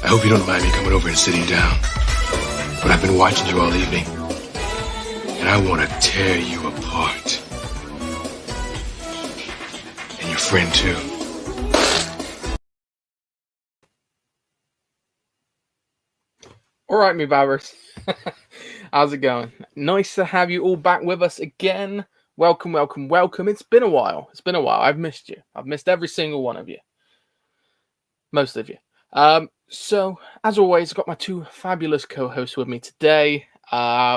I hope you don't mind me coming over and sitting down. But I've been watching you all evening, and I want to tear you apart. And your friend, too. All right, me babbers. How's it going? Nice to have you all back with us again. Welcome, welcome, welcome. It's been a while. I've missed you. I've missed every single one of you. Most of you. So, as always, I've got my two fabulous co-hosts with me today.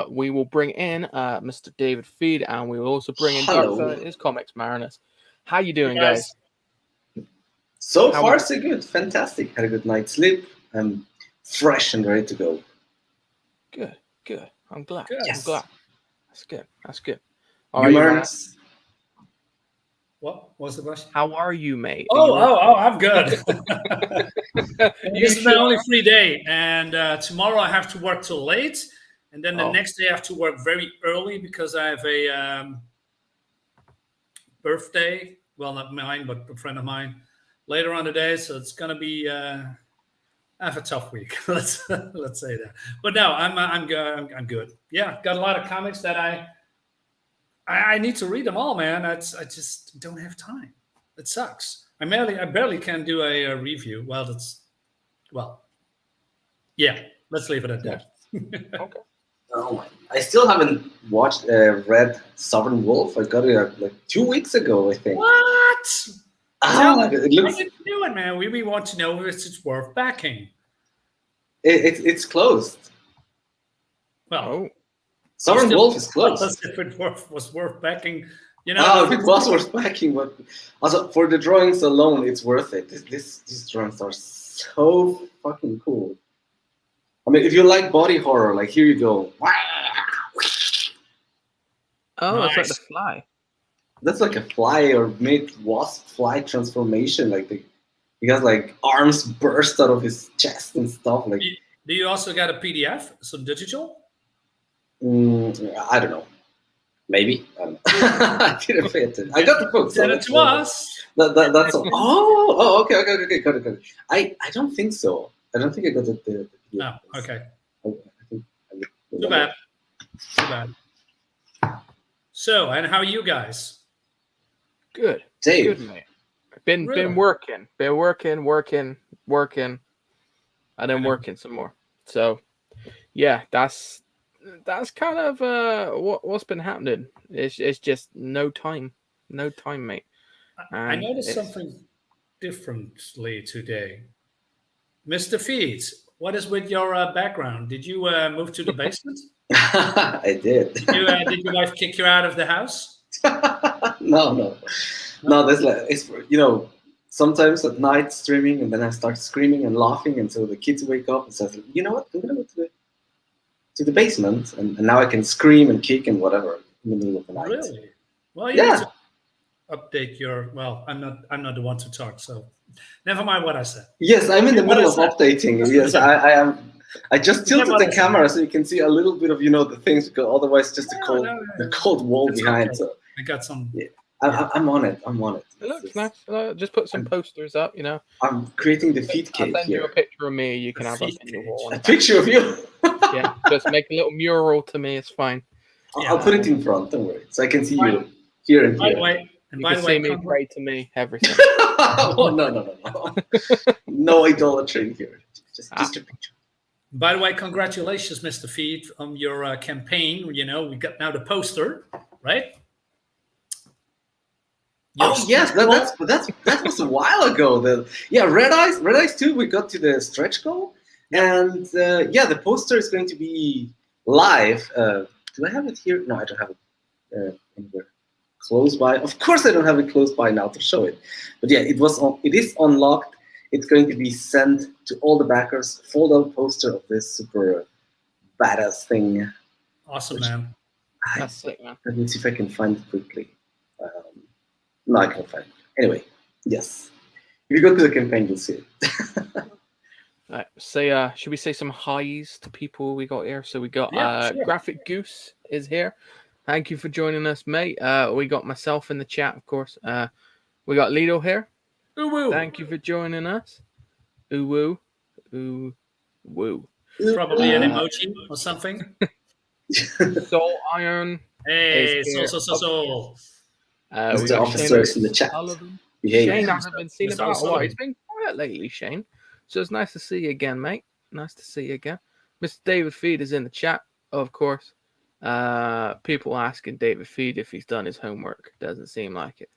We will bring in Mr. David Feed, and we will also bring in Dark his Comics Mariners. How you doing, guys? So far, so good. Fantastic. Had a good night's sleep. I'm fresh and ready to go. Good. I'm glad. Yes. I'm glad. That's good. All right, What was the question? How are you, mate? I'm good. This is my only free day, and tomorrow I have to work till late, and then the next day I have to work very early because I have a birthday. Well, not mine, but a friend of mine later on today. So it's gonna be I have a tough week. let's say that. But no, I'm good. Yeah, got a lot of comics that I need to read them all, man. I just don't have time. It sucks. I barely can do a review. Yeah. Let's leave it at that. Okay. Oh, I still haven't watched read Sovereign Wolf. I got it like 2 weeks ago, I think. What? It looks. How did you do it, man? We want to know if it's worth backing. It's closed. Well, Sovereign Wolf is closed. If it was worth backing, it was worth backing, but also for the drawings alone, it's worth it. These drawings are so fucking cool. I mean, if you like body horror, like here you go. Oh, nice. It's like the fly. That's like a fly or mid wasp fly transformation. Like he has like arms burst out of his chest and stuff. Like, do you also got a PDF, so digital? I don't know. Maybe. I don't know. I didn't pay attention. I got the book. Send it to us. That's all. Okay. Got it. I don't think so. I don't think I got it. No. Okay. I think Too bad. So, and how are you guys? Good. Dave. Good, mate. Been working. And then working some more. So, yeah, that's kind of what's been happening. It's just no time, mate. I noticed something differently today. Mr. Feeds, what is with your background? Did you move to the basement? I did. Did your wife kick you out of the house? No. There's like it's sometimes at night streaming, and then I start screaming and laughing until the kids wake up and says, "You know what? I'm gonna go to the basement," and now I can scream and kick and whatever in the middle of the night. Really? Well, you need to update your. Well, I'm not the one to talk, so never mind what I said. Yes, I'm in the middle of updating. Yes, I am. I just tilted the camera so you can see a little bit of the things, because otherwise just the cold wall behind. Okay. So I got some. Yeah. I'm on it. It looks nice. Just put some posters up, I'm creating the feed cake. I'll send you a picture of me. You can have up on your wall. A picture of you? Yeah, just make a little mural to me. It's fine. I'll put it in front. Don't worry, so I can see you here and by here. The way, you can see me, pray to me, everything. Oh, no. No idolatry here. Just a picture. By the way, congratulations, Mr. Feed, on your campaign. We got now the poster, right? Oh yes, that was a while ago. Red Eyes 2. We got to the stretch goal, and the poster is going to be live. Do I have it here? No, I don't have it anywhere close by. Of course, I don't have it close by now to show it. But yeah, it is unlocked. It's going to be sent to all the backers. Fold-out poster of this super badass thing. Awesome, man. That's sick, man. Let me see if I can find it quickly. No, I can't find it. Anyway, yes. If you go to the campaign, you'll see it. Right, should we say some highs to people we got here? So we got sure. Graphic Goose is here. Thank you for joining us, mate. We got myself in the chat, of course. We got Lido here. Ooh-woo. Thank you for joining us. Ooh-woo. Ooh. Woo. Probably an emoji or something. Soul Iron. Hey, Is here. so. We Mr. got Officer is in the Shane chat. Sullivan. Behave. Shane hasn't been seen Mr. about a while. Sullivan. He's been quiet lately, Shane. So it's nice to see you again, mate. Nice to see you again. Mr. David Feed is in the chat, of course. People asking David Feed if he's done his homework. Doesn't seem like it.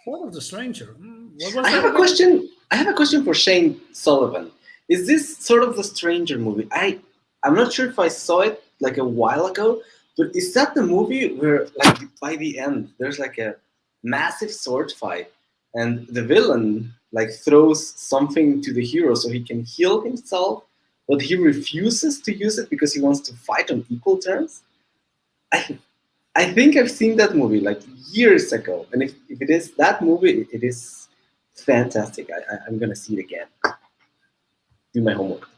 What of the Stranger? What was I that have a again? question. I have a question for Shane Sullivan. Is this sort of the Stranger movie? I'm not sure if I saw it like a while ago, but is that the movie where, like, by the end, there's like a massive sword fight, and the villain like throws something to the hero so he can heal himself, but he refuses to use it because he wants to fight on equal terms? I think I've seen that movie like years ago, and if it is that movie, it is fantastic. I'm gonna see it again. Do my homework.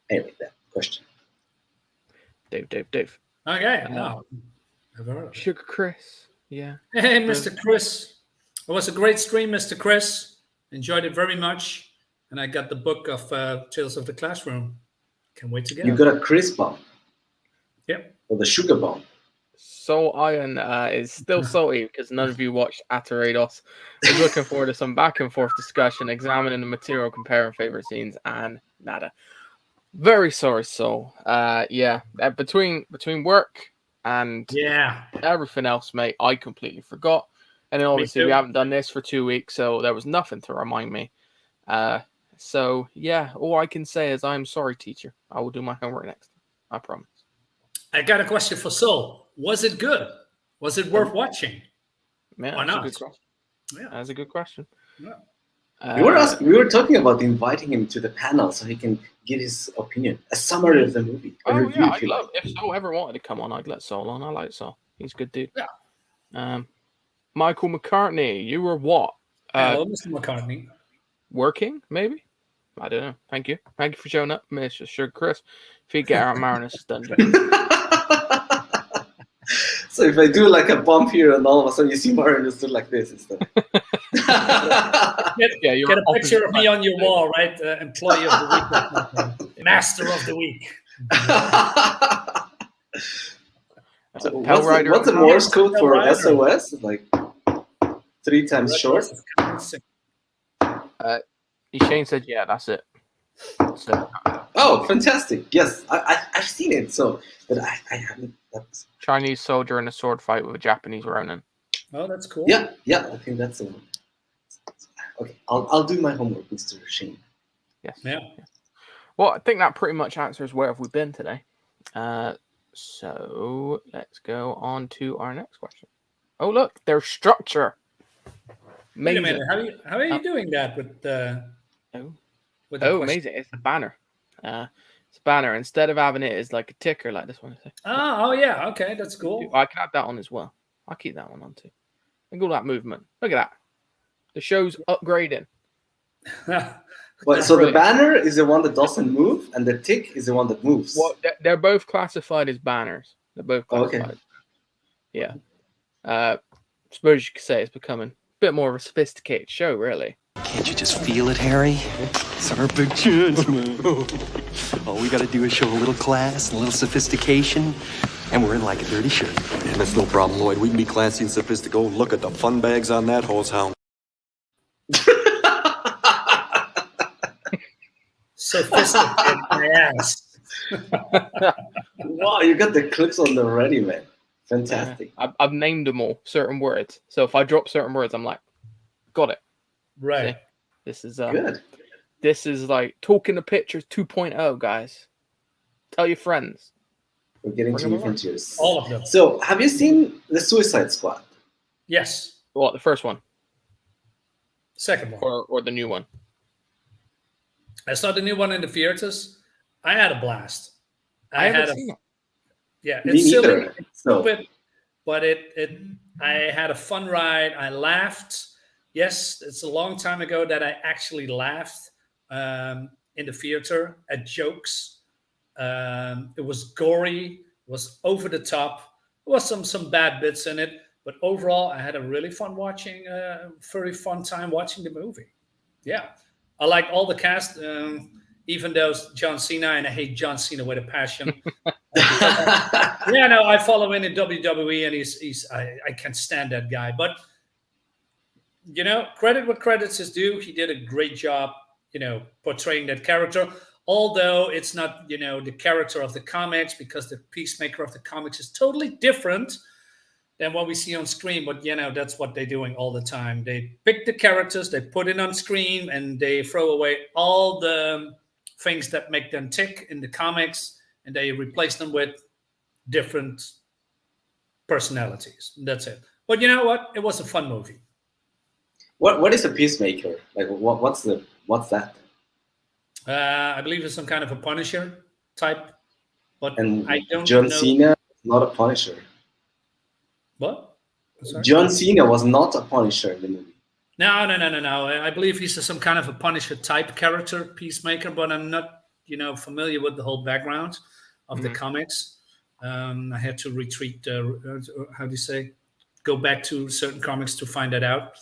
Anyway, that question. Dave. Okay, no. I've heard of it. Sugar Chris. Yeah. Hey, Mr. Chris. It was a great stream, Mr. Chris. Enjoyed it very much. And I got the book of Tales of the Classroom. Can't wait to get You it. got a Chris bomb. Yep. Or the sugar bomb. Soul Iron is still salty because none of you watched Atarados. I was looking forward to some back and forth discussion, examining the material, comparing favorite scenes, and nada. Very sorry, Soul. Between work and everything else, mate, I completely forgot. And then obviously we haven't done this for 2 weeks, so there was nothing to remind me. So yeah, all I can say is I'm sorry, teacher. I will do my homework next time. I promise. I got a question for Soul. Was it good? Was it worth watching? Yeah, Or that's not? a good question. Yeah. That's a good question. Yeah. We were talking about inviting him to the panel so he can give his opinion, a summary of the movie. If Soul ever wanted to come on, I'd let Soul on. I like Soul. He's a good dude. Yeah. Michael McCartney, you were what? Hello, Mr. McCartney. Working, maybe? I don't know. Thank you for showing up, Mr. Sugar Chris. If you get out of Marinus dungeon. So if I do like a bump here and all of a sudden you see Marinus do like this instead. Get a picture of me on your wall, right? Employee of the week. Master of the week. So what's the Morse code for SOS? Like 3 times short? Shane said, yeah, that's it. So, oh, fantastic. Yes, I've seen it. So, but I haven't. That's... Chinese soldier in a sword fight with a Japanese Ronin. Oh, that's cool. Yeah, I think that's the one. Okay, I'll do my homework, Mr. Shane. Yes. Yeah. Well, I think that pretty much answers where have we been today. So let's go on to our next question. Oh, look, there's structure. Amazing. Wait a minute. How are you doing that with the? Amazing! It's a banner. It's a banner. Instead of having it as like a ticker, like this one. Oh yeah. Okay, that's cool. I can add that on as well. I'll keep that one on too. Look at all that movement. Look at that. The show's upgrading. Well, so the banner is the one that doesn't move, and the tick is the one that moves. Well, they're both classified as banners. They're both classified. Okay. Yeah. Suppose you could say it's becoming a bit more of a sophisticated show, really. Can't you just feel it, Harry? It's our big chance, man. All we gotta do is show a little class, a little sophistication, and we're in like a dirty shirt. Man, that's no problem, Lloyd. We can be classy and sophisticated. Oh, look at the fun bags on that hose hound. Sophisticated, my ass. Wow, you got the clips on the ready, man. Fantastic. I've named them all, certain words. So if I drop certain words, I'm like, got it. Right. See? This is Good. This is like Talking to Pictures 2.0, guys. Tell your friends. We're getting to new frontiers. All of them. So, have you seen The Suicide Squad? Yes. What, the first one? Second one. Or the new one? I saw the new one in the theaters. I had a blast. I haven't seen it. Yeah, Me it's silly, neither. it's stupid, but I had a fun ride. I laughed. Yes, it's a long time ago that I actually laughed in the theater at jokes. It was gory. It was over the top. There was some bad bits in it, but overall, I had a really fun time watching the movie. Yeah. I like all the cast, even though John Cena, and I hate John Cena with a passion. Yeah, no, I follow him in WWE, and I can't stand that guy. But credit what credits is due. He did a great job, portraying that character. Although it's not, the character of the comics, because the Peacemaker of the comics is totally different than what we see on screen. But that's what they're doing all the time. They pick the characters, they put it on screen, and they throw away all the things that make them tick in the comics, and they replace them with different personalities. That's it. But you know what? It was a fun movie. What is a Peacemaker? Like what's that? I believe it's some kind of a Punisher type, but And I don't John know. Cena is not a Punisher. What? Sorry? John Cena was not a Punisher in the movie. No. I believe he's some kind of a Punisher type character, Peacemaker, but I'm not, familiar with the whole background of the comics. I had to retreat. How do you say? Go back to certain comics to find that out.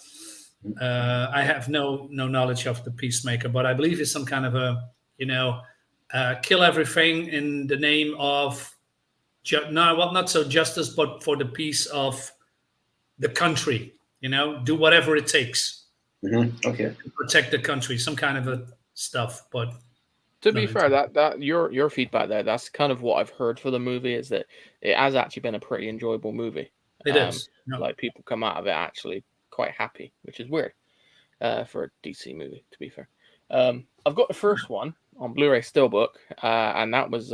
I have no knowledge of the Peacemaker, but I believe it's some kind of a, kill everything in the name of, not so justice, but for the peace of the country. Do whatever it takes. Okay. To protect the country, some kind of a stuff. But to be fair, that your feedback there, that's kind of what I've heard for the movie, is that it has actually been a pretty enjoyable movie. It is. Like, people come out of it actually quite happy, which is weird for a DC movie, to be fair. I've got the first one on Blu-ray Steelbook, and that was it's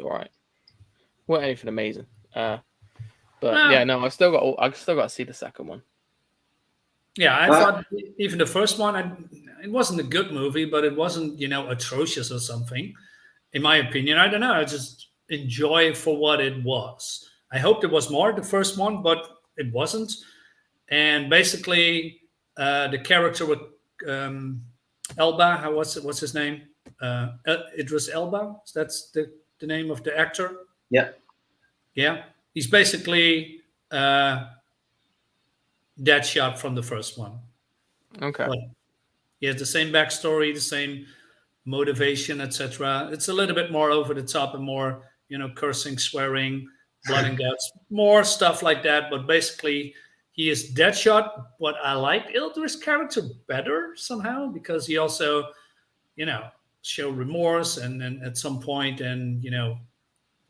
all right. Well, anything amazing. But yeah, no, I still got to see the second one. Yeah, I thought even the first one, it wasn't a good movie, but it wasn't, atrocious or something, in my opinion. I don't know. I just enjoy it for what it was. I hoped it was more, the first one, but it wasn't. And basically, the character with Elba, what's his name? Idris Elba. That's the name of the actor. Yeah. Yeah. He's basically Deadshot from the first one. Okay. But he has the same backstory, the same motivation, etc. It's a little bit more over the top and more, cursing, swearing, blood and guts, more stuff like that. But basically, he is Deadshot. But I liked Idris' character better somehow, because he also, showed remorse and at some point, and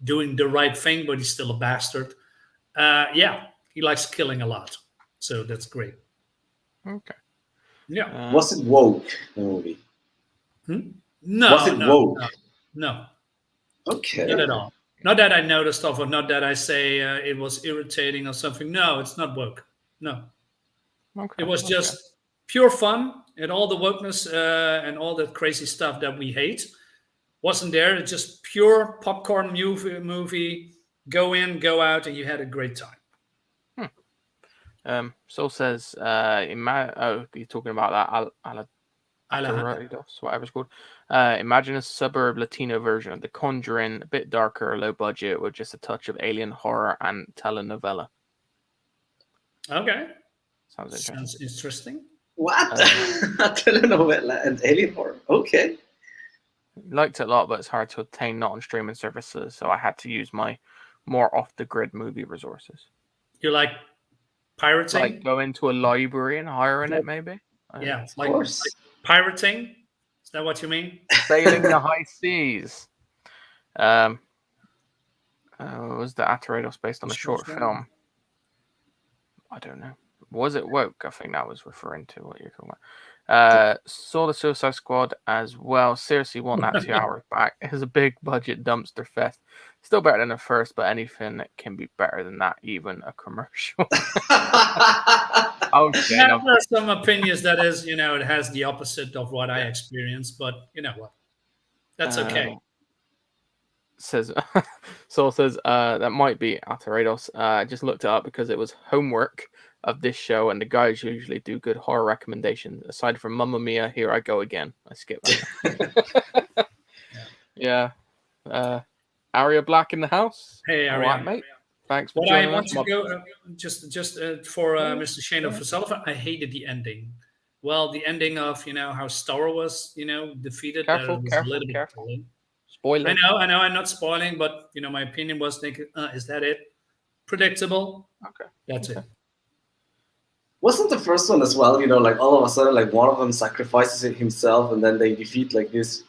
doing the right thing, but he's still a bastard. Yeah, he likes killing a lot, so that's great. Okay. Yeah. Was it woke, the movie? No. Was it woke? No. Okay. Not at all. Not that I noticed of, or not that I say it was irritating or something. No, it's not woke. No. Okay. It was just pure fun, and all the wokeness and all that crazy stuff that we hate wasn't there. It's just pure popcorn movie. Go in, go out, and you had a great time. Soul says, you're talking about that Alejandro's, whatever it's called. Imagine a suburb Latino version of The Conjuring, a bit darker, low budget, with just a touch of alien horror and telenovela. Okay. Sounds interesting. What? A telenovela and alien horror. Okay. Liked it a lot, but it's hard to obtain not on streaming services, so I had to use my more off-the-grid movie resources. You like pirating? Like go into a library and hiring it, maybe? Yeah, Of course. like pirating? Is that what you mean? Sailing the high seas. Was the Atreides based on a short film? I don't know. Was it woke? I think that was referring to what you're talking about. Saw the Suicide Squad as well. Seriously, want that 2 hours back. It's a big budget dumpster fest. Still better than the first, but anything that can be better than that, even a commercial. Okay. There are some opinions that is, it has the opposite of what I experienced, but you know what? That's okay. Saul says that might be Atreides. I just looked it up because it was homework of this show, and the guys usually do good horror recommendations. Aside from Mamma Mia, Here I Go Again. I skipped that. Yeah. Aria Black in the house. Hey, Aria. All right, mate. Thanks for But joining I want us. to go just for Mr. Shane of Sullivan. I hated the ending. well, the ending of how Star was defeated. Careful, was careful, a little bit. careful. Spoiler. I know. I'm not spoiling, but my opinion was, is that it? Predictable. Okay. That's Okay. it. Wasn't the first one as well? Like all of a sudden, like one of them sacrifices it himself, and then they defeat like this,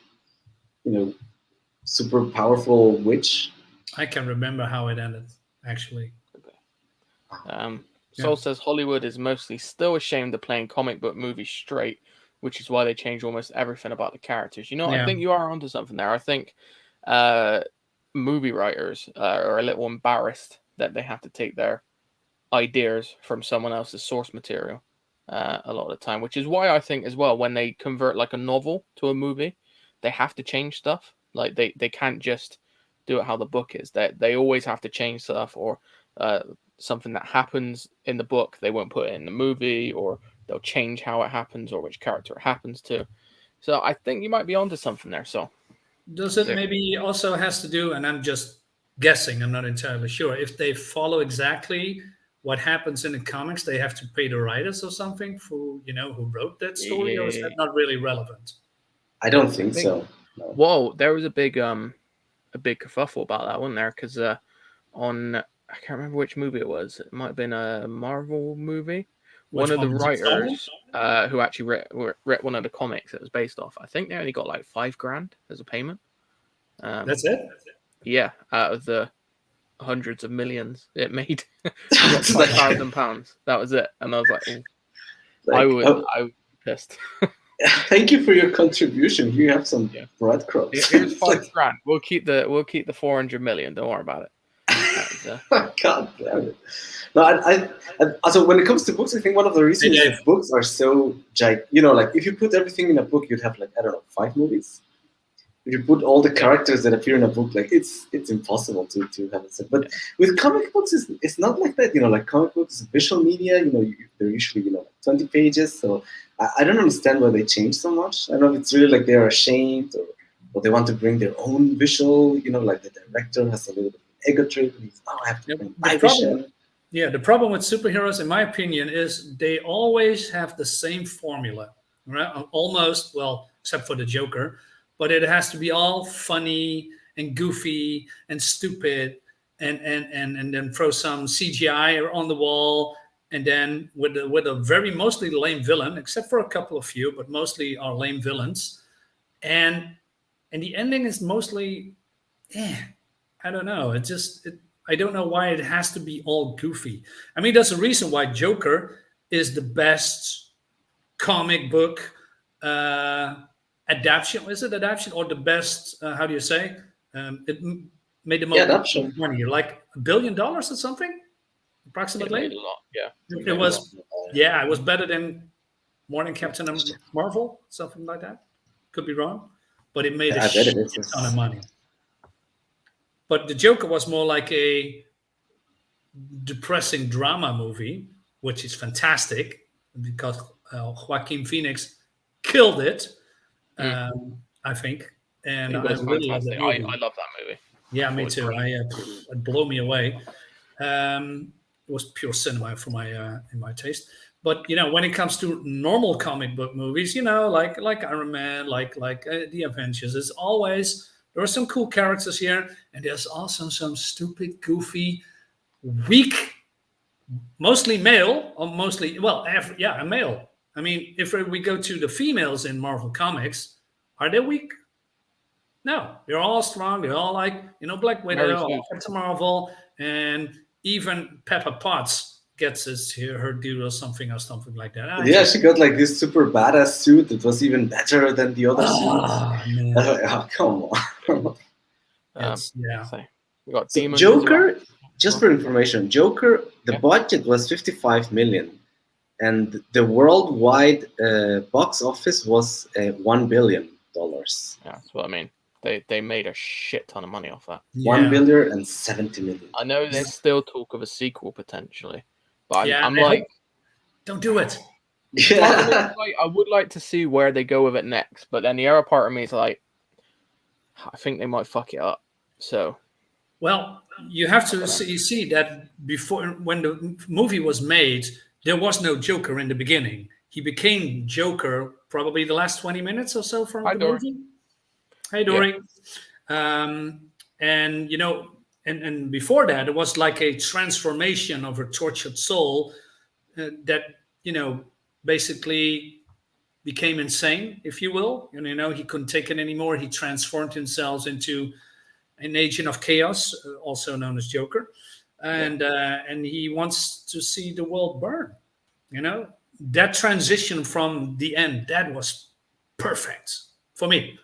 super powerful witch. I can remember how it ended, actually. Soul says Hollywood is mostly still ashamed of playing comic book movies straight, which is why they change almost everything about the characters. I think you are onto something there. I think movie writers are a little embarrassed that they have to take their ideas from someone else's source material a lot of the time, which is why I think as well when they convert like a novel to a movie, they have to change stuff. Like they can't just do it how the book is. They always have to change stuff, or something that happens in the book they won't put it in the movie, or they'll change how it happens or which character it happens to. So I think you might be onto something there. So does it maybe also has to do, and I'm just guessing, I'm not entirely sure, if they follow exactly what happens in the comics, they have to pay the writers or something who wrote that story, or is that not really relevant? I don't think so. No. Whoa, there was a big kerfuffle about that, wasn't there? Because on, I can't remember which movie it was. It might have been a Marvel movie. One of the writers who actually wrote one of the comics it was based off, I think they only got like $5,000 as a payment. That's it? Yeah, out of the hundreds of millions it made. £5,000. That was it. And I was like, I would be pissed. Thank you for your contribution. Here you have some breadcrumbs. Here's $5,000. We'll keep the 400 million. Don't worry about it. God damn it. No, I also when it comes to books, I think one of the reasons books are so like if you put everything in a book, you'd have like, I don't know, 5 movies. If you put all the characters that appear in a book, like it's impossible to have it set. But with comic books, it's not like that. Like comic books is visual media. They're usually 20 pages. So I don't understand why they change so much. I don't know if it's really like they're ashamed or they want to bring their own visual. Like the director has a little bit of ego trip. I have to bring my vision. Yeah, the problem with superheroes, in my opinion, is they always have the same formula, right? Almost, well, except for the Joker, but it has to be all funny and goofy and stupid, and then throw some CGI on the wall, and then with a very mostly lame villain, except for a couple of few, but mostly are lame villains, and the ending is mostly, I don't know, I don't know why it has to be all goofy. I mean, there's a reason why Joker is the best comic book adaptation. Is it adaptation or the best? How do you say? It made the most money, like $1 billion or something, approximately. It made a lot, yeah. It was, it was better than more than Captain Marvel, something like that. Could be wrong, but it made a ton of money. But the Joker was more like a depressing drama movie, which is fantastic because Joaquin Phoenix killed it, I think. And I really love that movie. I love that movie. Yeah, me too. It blew me away. It was pure cinema for in my taste. But when it comes to normal comic book movies, like Iron Man, like the Avengers, it's always. There are some cool characters here, and there's also some stupid, goofy, weak, mostly male, or mostly, a male. I mean, if we go to the females in Marvel Comics, are they weak? No, they're all strong. They're all like, Black Widow, Captain Marvel, and even Pepper Potts gets her due or something like that. She got like this super badass suit that was even better than the other suits. Come on. We got Demon. Joker, just for information, Joker, the budget was $55 million, and the worldwide box office was $1 billion. Yeah, that's what I mean. They made a shit ton of money off that. $1,070 million. I know there's still talk of a sequel potentially, but I'm like, don't do it. Yeah. I would like to see where they go with it next, but then the other part of me is like, I think they might fuck it up. So, well, you have to see that before, when the movie was made, there was no Joker in the beginning. he became Joker probably the last 20 minutes or so from Hi, the Dory. movie. Hey, Dory. And you know, and before that, it was like a transformation of her tortured soul that, you know, basically became insane, if you will. And, you know, he couldn't take it anymore. He transformed himself into an agent of chaos, also known as Joker. And he wants to see the world burn. You know, that transition from the end, that was perfect for me.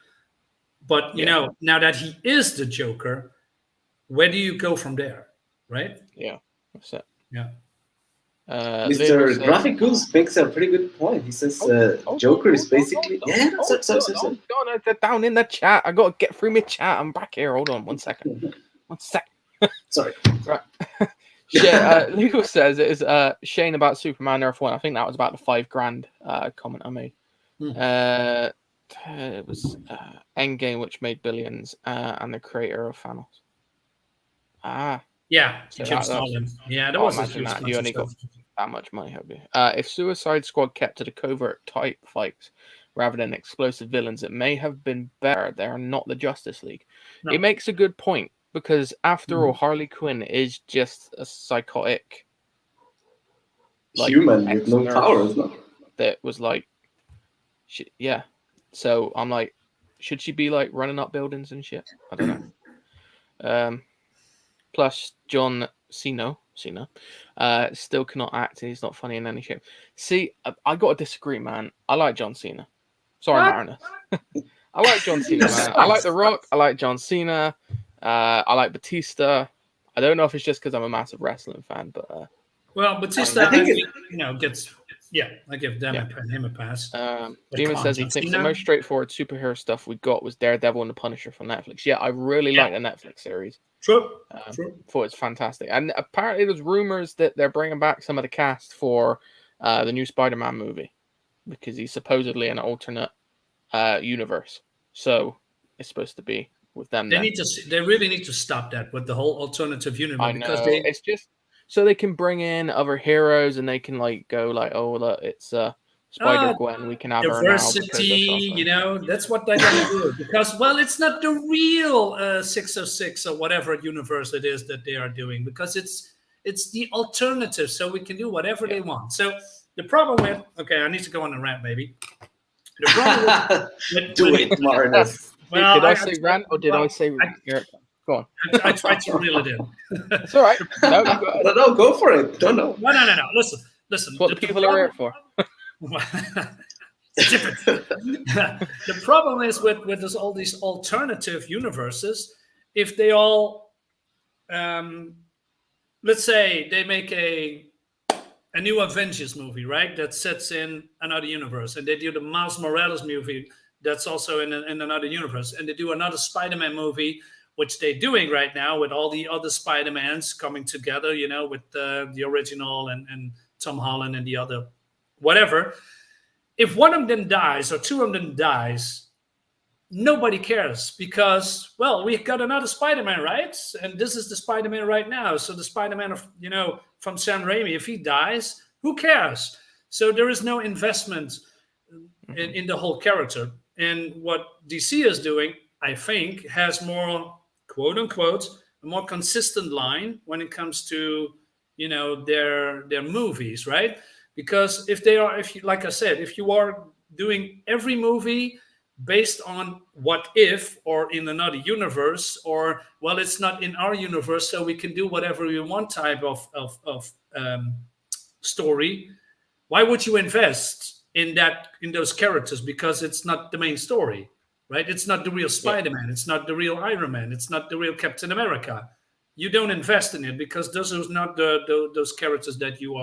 But, you know, now that he is the Joker, where do you go from there? Right? Yeah, that's it. Yeah. Mr. Graphic Goose makes a pretty good point. He says Joker is basically Sorry. Down in the chat. I gotta get through my chat. I'm back here. Hold on 1 second. 1 sec. Sorry. Right. Yeah, Legal says it is Shane about Superman Earth 1. I think that was about the $5,000 comment I made. It was Endgame, which made billions, and the creator of Thanos. Yeah, So Jim that- Starlin. Yeah, that I was a imagine huge that you only got stuff. that much money, have you? If Suicide Squad kept to the covert type fights rather than explosive villains, it may have been better. They are not the Justice League. No. It makes a good point because, after all, Harley Quinn is just a psychotic human with no ex-nurse powers, no? that was like, yeah. So I'm like, should she be like running up buildings and shit? I don't know. Plus, John Cena still cannot act. He's not funny in any shape. See, I got to disagree, man. I like John Cena. Sorry, Marinus. I like John Cena, man. I like The Rock. I like John Cena. I like Batista. I don't know if it's just because I'm a massive wrestling fan, but well, Batista, I think gets. Yeah, I give him a pass. Demon says he thinks the most straightforward superhero stuff we got was Daredevil and the Punisher from Netflix. Yeah, I really like the Netflix series. True. Thought it's fantastic. And apparently there's rumors that they're bringing back some of the cast for the new Spider-Man movie because he's supposedly an alternate universe. So it's supposed to be with them. They really need to stop that with the whole alternative universe. I know. It's just so they can bring in other heroes and they can like go like, oh look, it's Spider-Gwen. We can have diversity. You know, that's what they're gonna do because it's not the real 606 or whatever universe it is that they are doing because it's the alternative. So we can do whatever they want. So the problem with I need to go on a rant, baby. The problem do it, Marinus. Well, did I say rant or did I say rant? Go on. I tried to reel it in. It's all right. No, go for it. No. No. Listen. That's what the people are here for. The problem is with all these alternative universes, if they all, let's say they make a new Avengers movie, right? That sets in another universe, and they do the Miles Morales movie that's also in another universe, and they do another Spider-Man movie, which they're doing right now with all the other Spider-Mans coming together, you know, with the original and Tom Holland and the other whatever. If one of them dies or two of them dies, nobody cares because, we've got another Spider-Man, right? And this is the Spider-Man right now. So the Spider-Man from Sam Raimi, if he dies, who cares? So there is no investment in the whole character. And what DC is doing, I think, has more, quote unquote, a more consistent line when it comes to, their movies, right? Because if you are doing every movie based on what if or in another universe or, it's not in our universe, so we can do whatever we want type of story, why would you invest in those characters? Because it's not the main story, right? It's not the real Spider-Man. It's not the real Iron Man. It's not the real Captain America. You don't invest in it because those are not those characters that you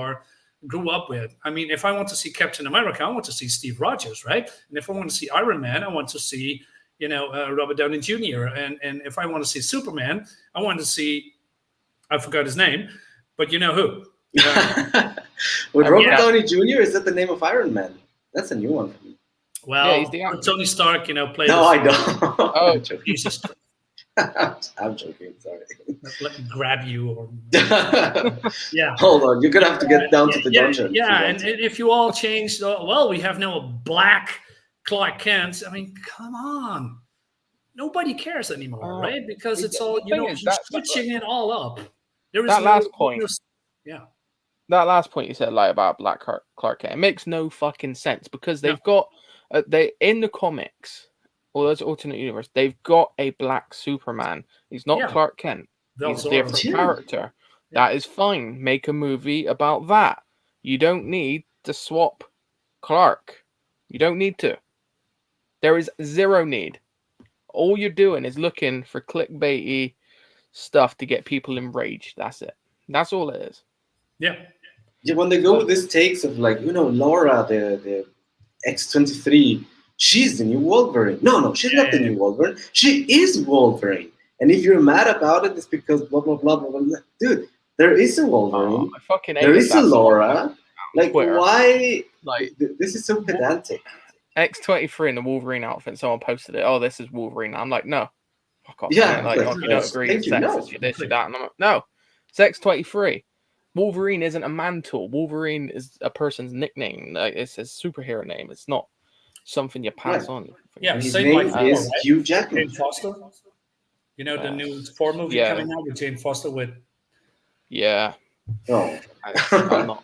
grew up with. I mean, if I want to see Captain America, I want to see Steve Rogers, right? And if I want to see Iron Man, I want to see, Robert Downey Jr. And if I want to see Superman, I want to see, I forgot his name, but you know who. With Robert Downey Jr., is that the name of Iron Man? That's a new one for me. Well, he's Tony Stark, played. No, I don't. Jesus. I'm joking. Sorry. Let me grab you, or yeah. Hold on, you're gonna have to get down to the Yeah, dungeon. if you yeah, want and to. if you all changed, well, we have now a black Clark Kent. I mean, come on, nobody cares anymore, right? Because it's all, the thing is you're that switching it all up. There is that last point. yeah, That last point you said, like about Black Clark Kent, it makes no fucking sense because they've got they in the comics or those alternate universe, they've got a black Superman. He's not Yeah. Clark Kent. Val He's a Zor. different Yeah. character. That is fine. Make a movie about that. You don't need to swap Clark. You don't need to. There is zero need. All you're doing is looking for clickbaity stuff to get people enraged. That's it. That's all it is. Yeah. Yeah, when they go with these takes of like, Laura, the X-23, she's the new Wolverine. No, she's not the new Wolverine. She is Wolverine. And if you're mad about it, it's because blah, blah, blah, blah, blah. Dude, there is a Wolverine. I fucking there hated is a that Laura. Like, Twitter. why? Like, this is so pedantic. X-23 in the Wolverine outfit. Someone posted it. Oh, this is Wolverine. I'm like, no. Fuck off. Yeah, man. Like, like, oh, if you don't agree, it's thank you, sexist. no. You this, you that. And I'm like, no. It's X-23. Wolverine isn't a mantle. Wolverine is a person's nickname. Like, it's his superhero name. It's not something you pass on. Yeah, And his same name like is Thor, right? Hugh Jackman. Jane Foster. You know the new Thor movie coming out with Jane Foster with. Yeah. Oh. I'm not.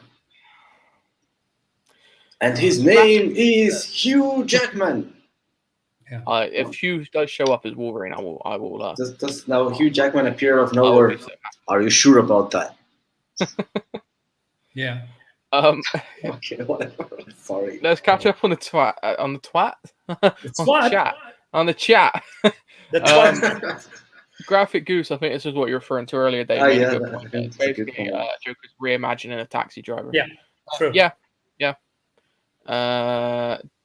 And his name is Hugh Jackman. Yeah. If Hugh does show up as Wolverine, I will. Does now Hugh Jackman appear out of I will nowhere? be so happy. Are you sure about that? Yeah. Okay, whatever. Sorry. Let's catch up on the twat. On the twat. Twat? Chat. On the chat. The twat. Graphic Goose. I think this is what you're referring to earlier. They made a good point. It's basically, Joker's reimagining a taxi driver. Yeah. True. Yeah.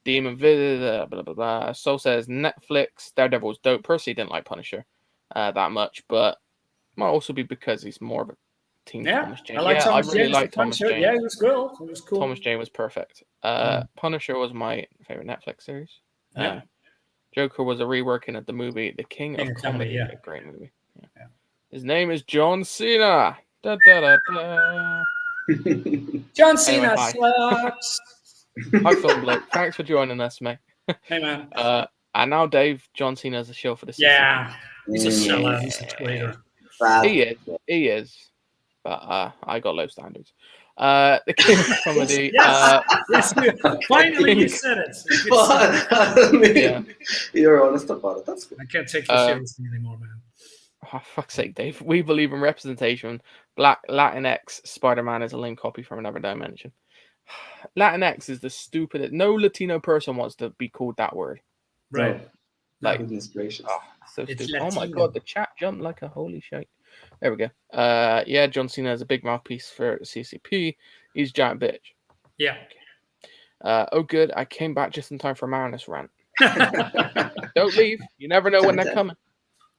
Demon Visit. Blah blah blah. Soul says Netflix. Daredevil's dope. Personally, didn't like Punisher that much, but might also be because he's more of a Team Thomas Jane. I like Thomas really Jane. like Thomas Jane. Yeah, he was cool. He was cool. Thomas Jane was perfect. Punisher was my favorite Netflix series. Yeah. Joker was a reworking of the movie The King of Comedy. Yeah. A great movie. Yeah. His name is John Cena. Da, da, da, da. John Cena Anyway, hi. sucks. Hi, Phil Blake. Thanks for joining us, mate. Hey, man. And now Dave, John Cena's a show for the season. Yeah. He's a sellout. He's a traitor. He is. But I got low standards. The King of Comedy. Yes, finally you said it. But, I mean, you're honest about it. That's good. I can't take you seriously anymore, man. Oh, fuck's sake, Dave. We believe in representation. Black Latinx Spider-Man is a lame copy from another dimension. Latinx is the stupidest. No Latino person wants to be called that word. Right. Like, goodness gracious. So It's stupid. Oh my Latino. god, the chat jumped like a holy shit. There we go. Yeah, John Cena is a big mouthpiece for CCP. He's a giant bitch. Yeah. Oh, good. I came back just in time for Marinus rant. Don't leave. You never know when they're coming.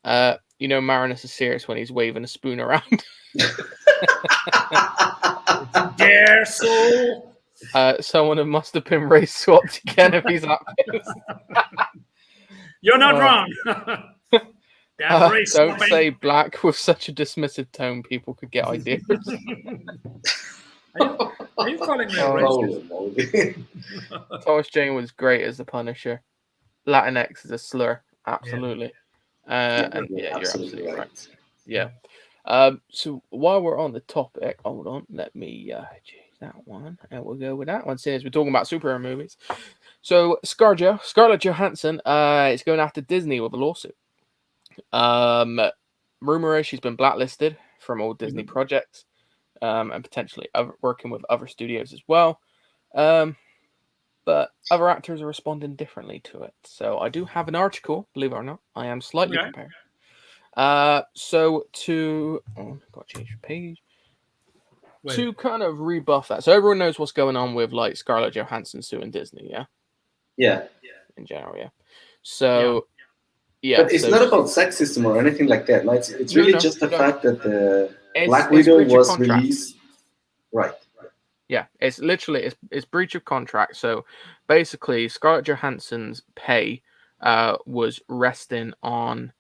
Marinus is serious when he's waving a spoon around. Dare soul. Someone must have been race swapped again if he's up. You're not wrong. Damn race Don't swapping. say black with such a dismissive tone. People could get ideas. Are you calling me a Oh, racist? Thomas Jane was great as the Punisher. Latinx is a slur, absolutely. And yeah, you're absolutely right. Yeah. So while we're on the topic, hold on, let me change that one, and we'll go with that one since we're talking about superhero movies. So Scarlett Johansson is going after Disney with a lawsuit. Rumor is she's been blacklisted from all Disney projects, and potentially working with other studios as well. But other actors are responding differently to it. So I do have an article, believe it or not. I am slightly prepared. So to got to change the page. Wait. To kind of rebuff that. So everyone knows what's going on with like Scarlett Johansson suing Disney, yeah? Yeah. In general, yeah. So yeah. But it's not about sexism or anything like that. No, it's really just the fact that the Black it's Widow breach of was contract. released. Right. Yeah, it's literally it's breach of contract. So basically, Scarlett Johansson's pay was resting on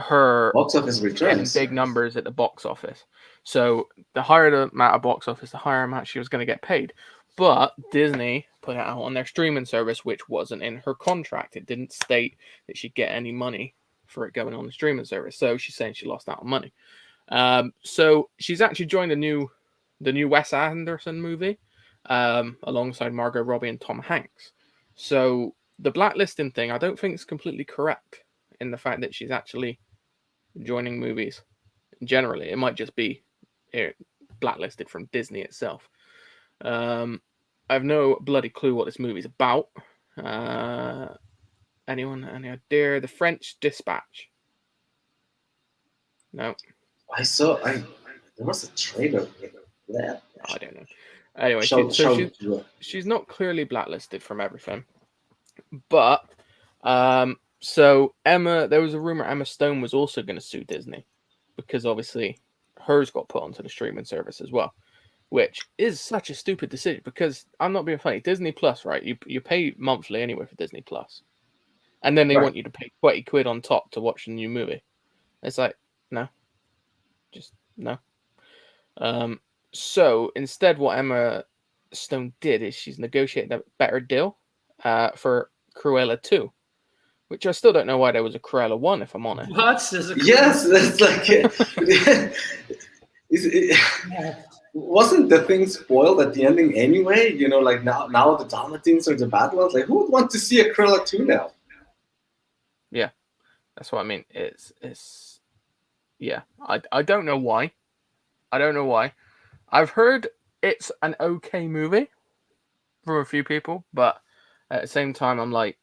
her Box office getting returns. big numbers at the box office. So the higher the amount of box office, the higher amount she was going to get paid. But Disney put it out on their streaming service, which wasn't in her contract. It didn't state that she'd get any money for it going on the streaming service. So she's saying she lost out on money. So she's actually joined the new Wes Anderson movie alongside Margot Robbie and Tom Hanks. So the blacklisting thing, I don't think is completely correct in the fact that she's actually joining movies. Generally, it might just be blacklisted from Disney itself. I have no bloody clue what this movie's about. Anyone? Any idea? The French Dispatch. No. There was a trailer for that. I don't know. Anyway, she's not clearly blacklisted from everything. But so there was a rumor Emma Stone was also going to sue Disney because obviously hers got put onto the streaming service as well, which is such a stupid decision because I'm not being funny. Disney Plus, right? You pay monthly anyway for Disney Plus, and then they want you to pay £20 on top to watch the new movie. It's like, no, just no. So instead, what Emma Stone did is she's negotiated a better deal for Cruella 2, which I still don't know why there was a Cruella 1, if I'm honest. What? There's a Yes, that's like. Wasn't the thing spoiled at the ending anyway? You know, like now the Dalmatians are the bad ones. Like, who would want to see a Cruella 2 now? Yeah, that's what I mean. It's yeah. I don't know why. I don't know why. I've heard it's an okay movie from a few people, but at the same time, I'm like,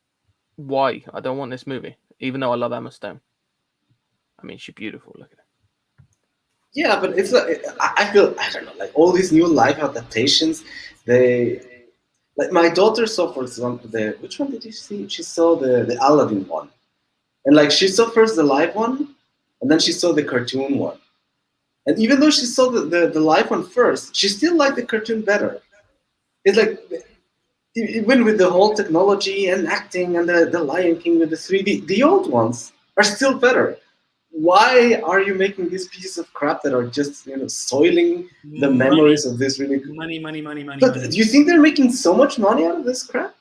why? I don't want this movie, even though I love Emma Stone. I mean, she's beautiful. Look at her. Yeah, but it's I feel, I don't know, like all these new live adaptations, like my daughter saw, for example, which one did you see? She saw the Aladdin one. And like she saw first the live one, and then she saw the cartoon one. And even though she saw the live one first, she still liked the cartoon better. It's like, even with the whole technology and acting and the Lion King with the 3D, the old ones are still better. Why are you making these pieces of crap that are just, soiling the memories of this really good... Money. But do you think they're making so much money out of this crap?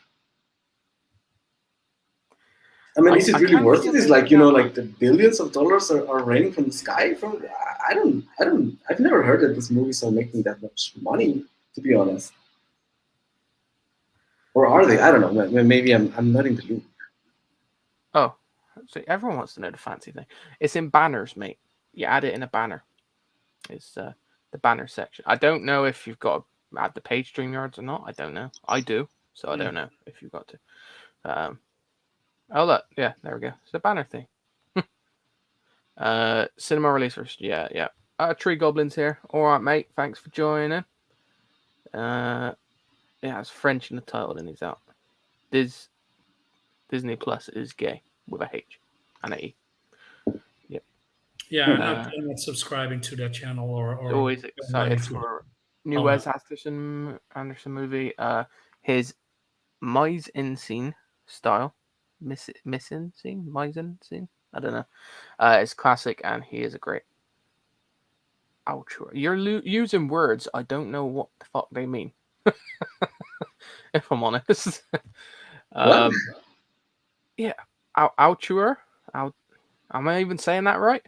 I mean, is it really worth it? It's like, like the billions of dollars are raining from the sky. I've never heard that these movies are making that much money, to be honest. Or are they? I don't know. Maybe I'm not in the loop. Oh, so everyone wants to know the fancy thing. It's in banners, mate. You add it in a banner. It's the banner section. I don't know if you've got to add the page StreamYards or not. I don't know. I do, so I don't know if you've got to. Oh look, yeah, there we go. It's a banner thing. Cinema releasers, yeah. Tree Goblins here. All right, mate. Thanks for joining. Yeah, it's French in the title, and he's out. Disney Plus is gay with a H and a E. Yep. Yeah, I'm not subscribing to that channel or always excited for new Wes Anderson movie. His mise en scene style. Mise en scene? I don't know. It's classic, and he is a great outro. You're using words I don't know what the fuck they mean. If I'm honest. Yeah, outro. Am I even saying that right?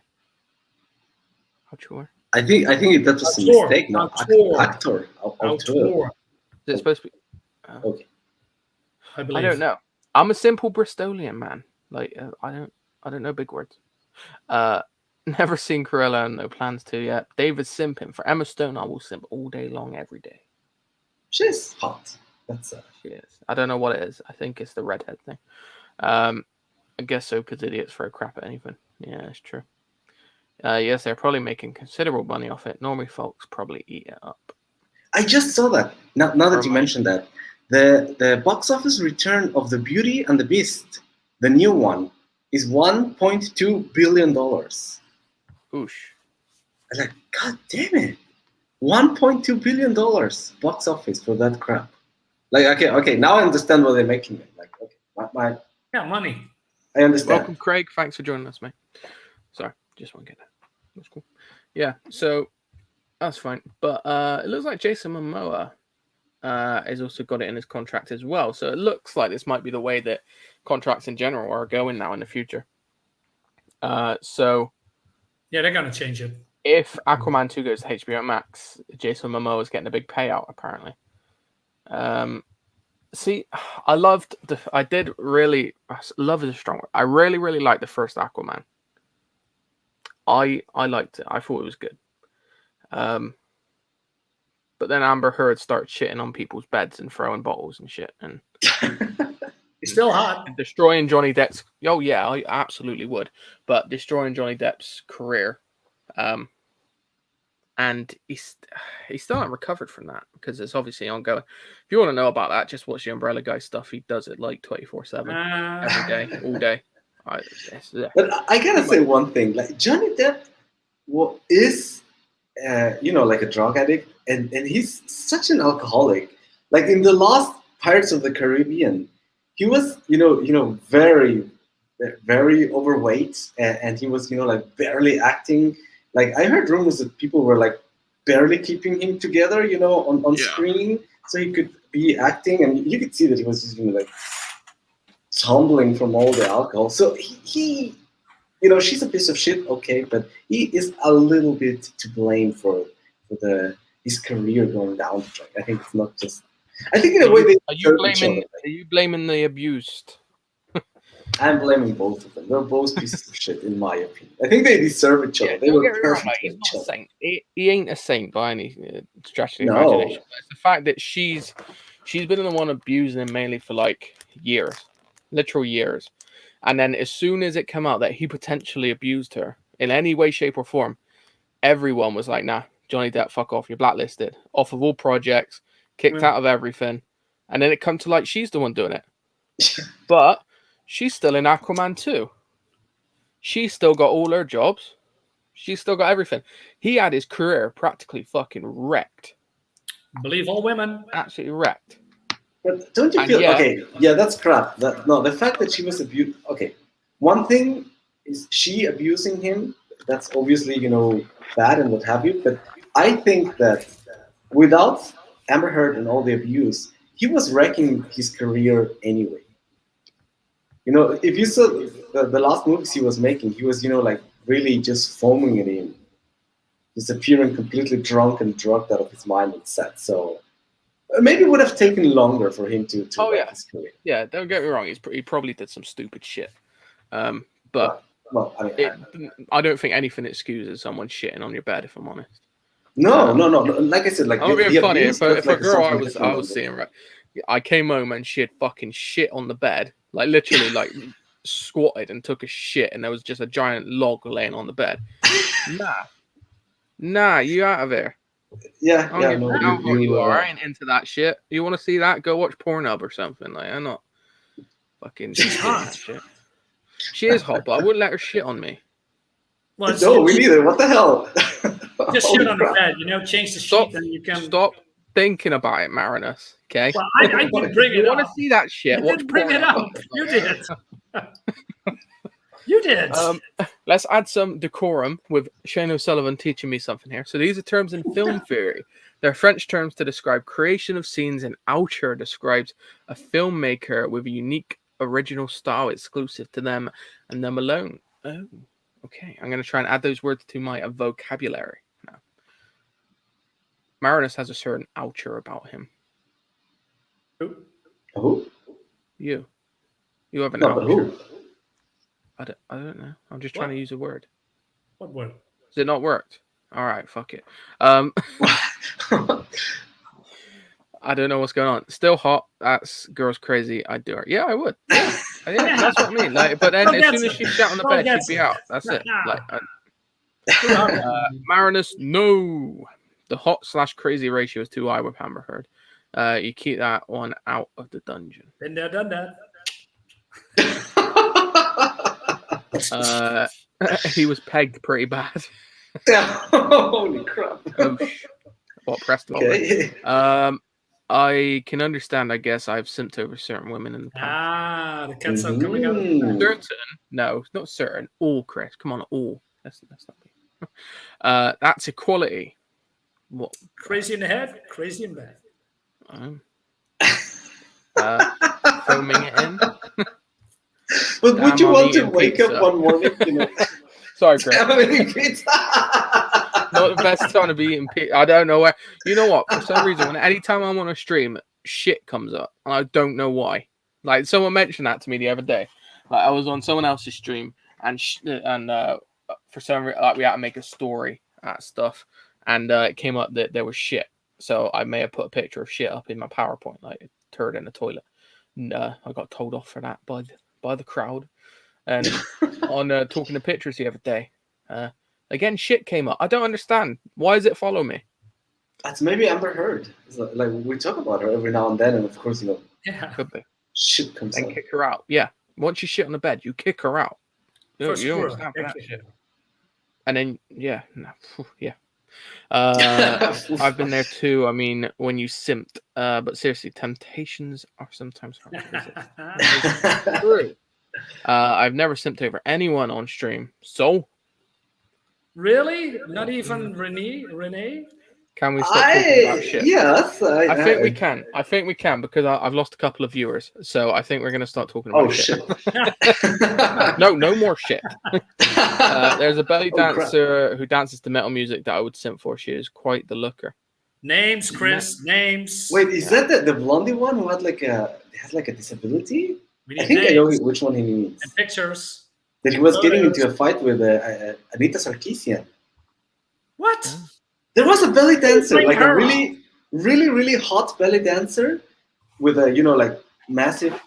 Outro. I think that's just a mistake. No, actor. Is it supposed to be? Okay. I believe. I don't know. I'm a simple Bristolian man. Like I don't know big words. Never seen Cruella and no plans to yet. David's simping for Emma Stone. I will simp all day long, every day. She's hot. That's She is. I don't know what it is. I think it's the redhead thing. I guess so, because idiots throw crap at anything. Yeah, it's true. Yes, they're probably making considerable money off it. Normally, folks probably eat it up. I just saw that. Now that you mentioned that, the box office return of The Beauty and the Beast, the new one, is $1.2 billion. Oosh. I'm like, God damn it. $1.2 billion box office for that crap. Like, okay, now I understand why they're making it. Like, okay, money. I understand. Welcome, Craig. Thanks for joining us, mate. Sorry, just want to get that. That's cool. Yeah, so that's fine. But it looks like Jason Momoa has also got it in his contract as well. So it looks like this might be the way that contracts in general are going now in the future. So Yeah, they're gonna change it. if Aquaman 2 goes to HBO Max, Jason Momoa is getting a big payout apparently. See, I love is a strong word. I really liked the first Aquaman. I liked it. I thought it was good. But then Amber Heard started shitting on people's beds and throwing bottles and shit and It's still hot. and destroying Johnny Depp's. Oh yeah, I absolutely would. But destroying Johnny Depp's career, and he's still not recovered from that because it's obviously ongoing. If you want to know about that, just watch the Umbrella Guy stuff. He does it like 24/7, every day, all day. But I gotta say one thing: like Johnny Depp is, like a drug addict, and he's such an alcoholic. Like in the last Pirates of the Caribbean, he was, very, very overweight, and he was, like barely acting. Like I heard rumors that people were like barely keeping him together, on screen, so he could be acting, and you could see that he was just, like tumbling from all the alcohol. So he she's a piece of shit, okay, but he is a little bit to blame for his career going down the track. I think it's not just. I think in a way they are you blaming the abused? I'm blaming both of them. They're both pieces of shit, in my opinion. I think they deserve each other. They were perfect. He's not a saint. He ain't a saint by any stretch of the No. imagination. But it's the fact that she's been the one abusing him mainly for like years, literal years. And then as soon as it came out that he potentially abused her in any way, shape, or form, everyone was like, nah, Johnny Depp, fuck off. You're blacklisted. Off of all projects, kicked out of everything. And then it come to like she's the one doing it. But she's still in Aquaman 2. She's still got all her jobs. She's still got everything. He had his career practically fucking wrecked. Believe all women. Absolutely wrecked. But don't you feel okay? Yeah, that's crap. The fact that she was abused. Okay, one thing is she abusing him. That's obviously bad and what have you. But I think that without Amber Heard and all the abuse, he was wrecking his career anyway. If you saw the last movies he was making, he was like really just foaming it in, disappearing completely drunk and drugged out of his mind and set. So. Maybe it would have taken longer for him to wreck his career. Yeah, don't get me wrong. He probably did some stupid shit. But I don't think anything excuses someone shitting on your bed, if I'm honest. No. Like I said, like I'm being funny. If a girl I was was seeing, right, I came home and she had fucking shit on the bed, like literally, like squatted and took a shit, and there was just a giant log laying on the bed. Nah, you out of there. Yeah, You are. I ain't into that shit. You want to see that? Go watch Pornhub or something. Like I'm not fucking. She's hot. Shit. She is hot, but I wouldn't let her shit on me. Well, no, me neither. What the hell? Just shit on the bed, change the sheet, and you can stop thinking about it, Marinus. Okay. Well, I didn't bring it up. You want to see that shit? You didn't bring it up. You did. You did. Let's add some decorum with Shane O'Sullivan teaching me something here. So these are terms in film theory. They're French terms to describe creation of scenes, and auteur describes a filmmaker with a unique original style exclusive to them and them alone. Oh, okay. I'm going to try and add those words to my vocabulary now. Marinus has a certain auteur about him. Who? You have an No, but auteur. who? I don't know. I'm just trying to use a word. What word? Has it not worked? All right, fuck it. I don't know what's going on. Still hot. That's girls crazy. I'd do it. Yeah, I would. Yeah, that's what I mean. Like, but then as soon as she sat on the bed, she'd be out. That's it. Like, Marinus, no. The hot/crazy ratio is too high with Amber Heard. You keep that one out of the dungeon. Been there, done that. He was pegged pretty bad. Holy crap. What Preston? Okay. I can understand. I guess I've simped over certain women in the past. Ah, the cat's up coming out. Certain? No, not certain. All, Chris. Come on, all. That's not me. That's equality. What? Crazy in the head, crazy in bed. Filming it in. But would you I'm want to eating wake pizza. up one morning, Sorry, Chris. I'm eating pizza? Not the best time to be eating pizza. I don't know where. You know what? For some reason, anytime I'm on a stream, shit comes up, and I don't know why. Like someone mentioned that to me the other day. Like I was on someone else's stream, and for some reason, like we had to make a story at stuff, and it came up that there was shit. So I may have put a picture of shit up in my PowerPoint, like a turd in the toilet. And I got told off for that by the crowd. And on talking to pictures the other day, again shit came up. I don't understand. Why does it follow me? That's maybe Amber Heard. It's like we talk about her every now and then, and of course, Yeah. Could be. shit comes And up. kick her out. Yeah. Once you shit on the bed, you kick her out. For You don't sure. stand for that Actually. shit. And then yeah. I've been there too. I mean, when you simped. But seriously, temptations are sometimes hard to resist. True. I've never simped over anyone on stream. So Really? Not even Renee? can we stop talking about shit? Yes, I think we can. I think we can because I've lost a couple of viewers. So I think we're going to start talking about Oh shit! No more shit. There's a belly Oh, crap. dancer who dances to metal music that I would simp for. She is quite the looker. Names, Chris. Names. Wait, is that the blondie one who had has a disability? We I need think I know names which one he means. and pictures. That he was getting photos. into a fight with Anita Sarkeesian. What? There was a belly dancer, Bring like a her really, really, really hot belly dancer with a massive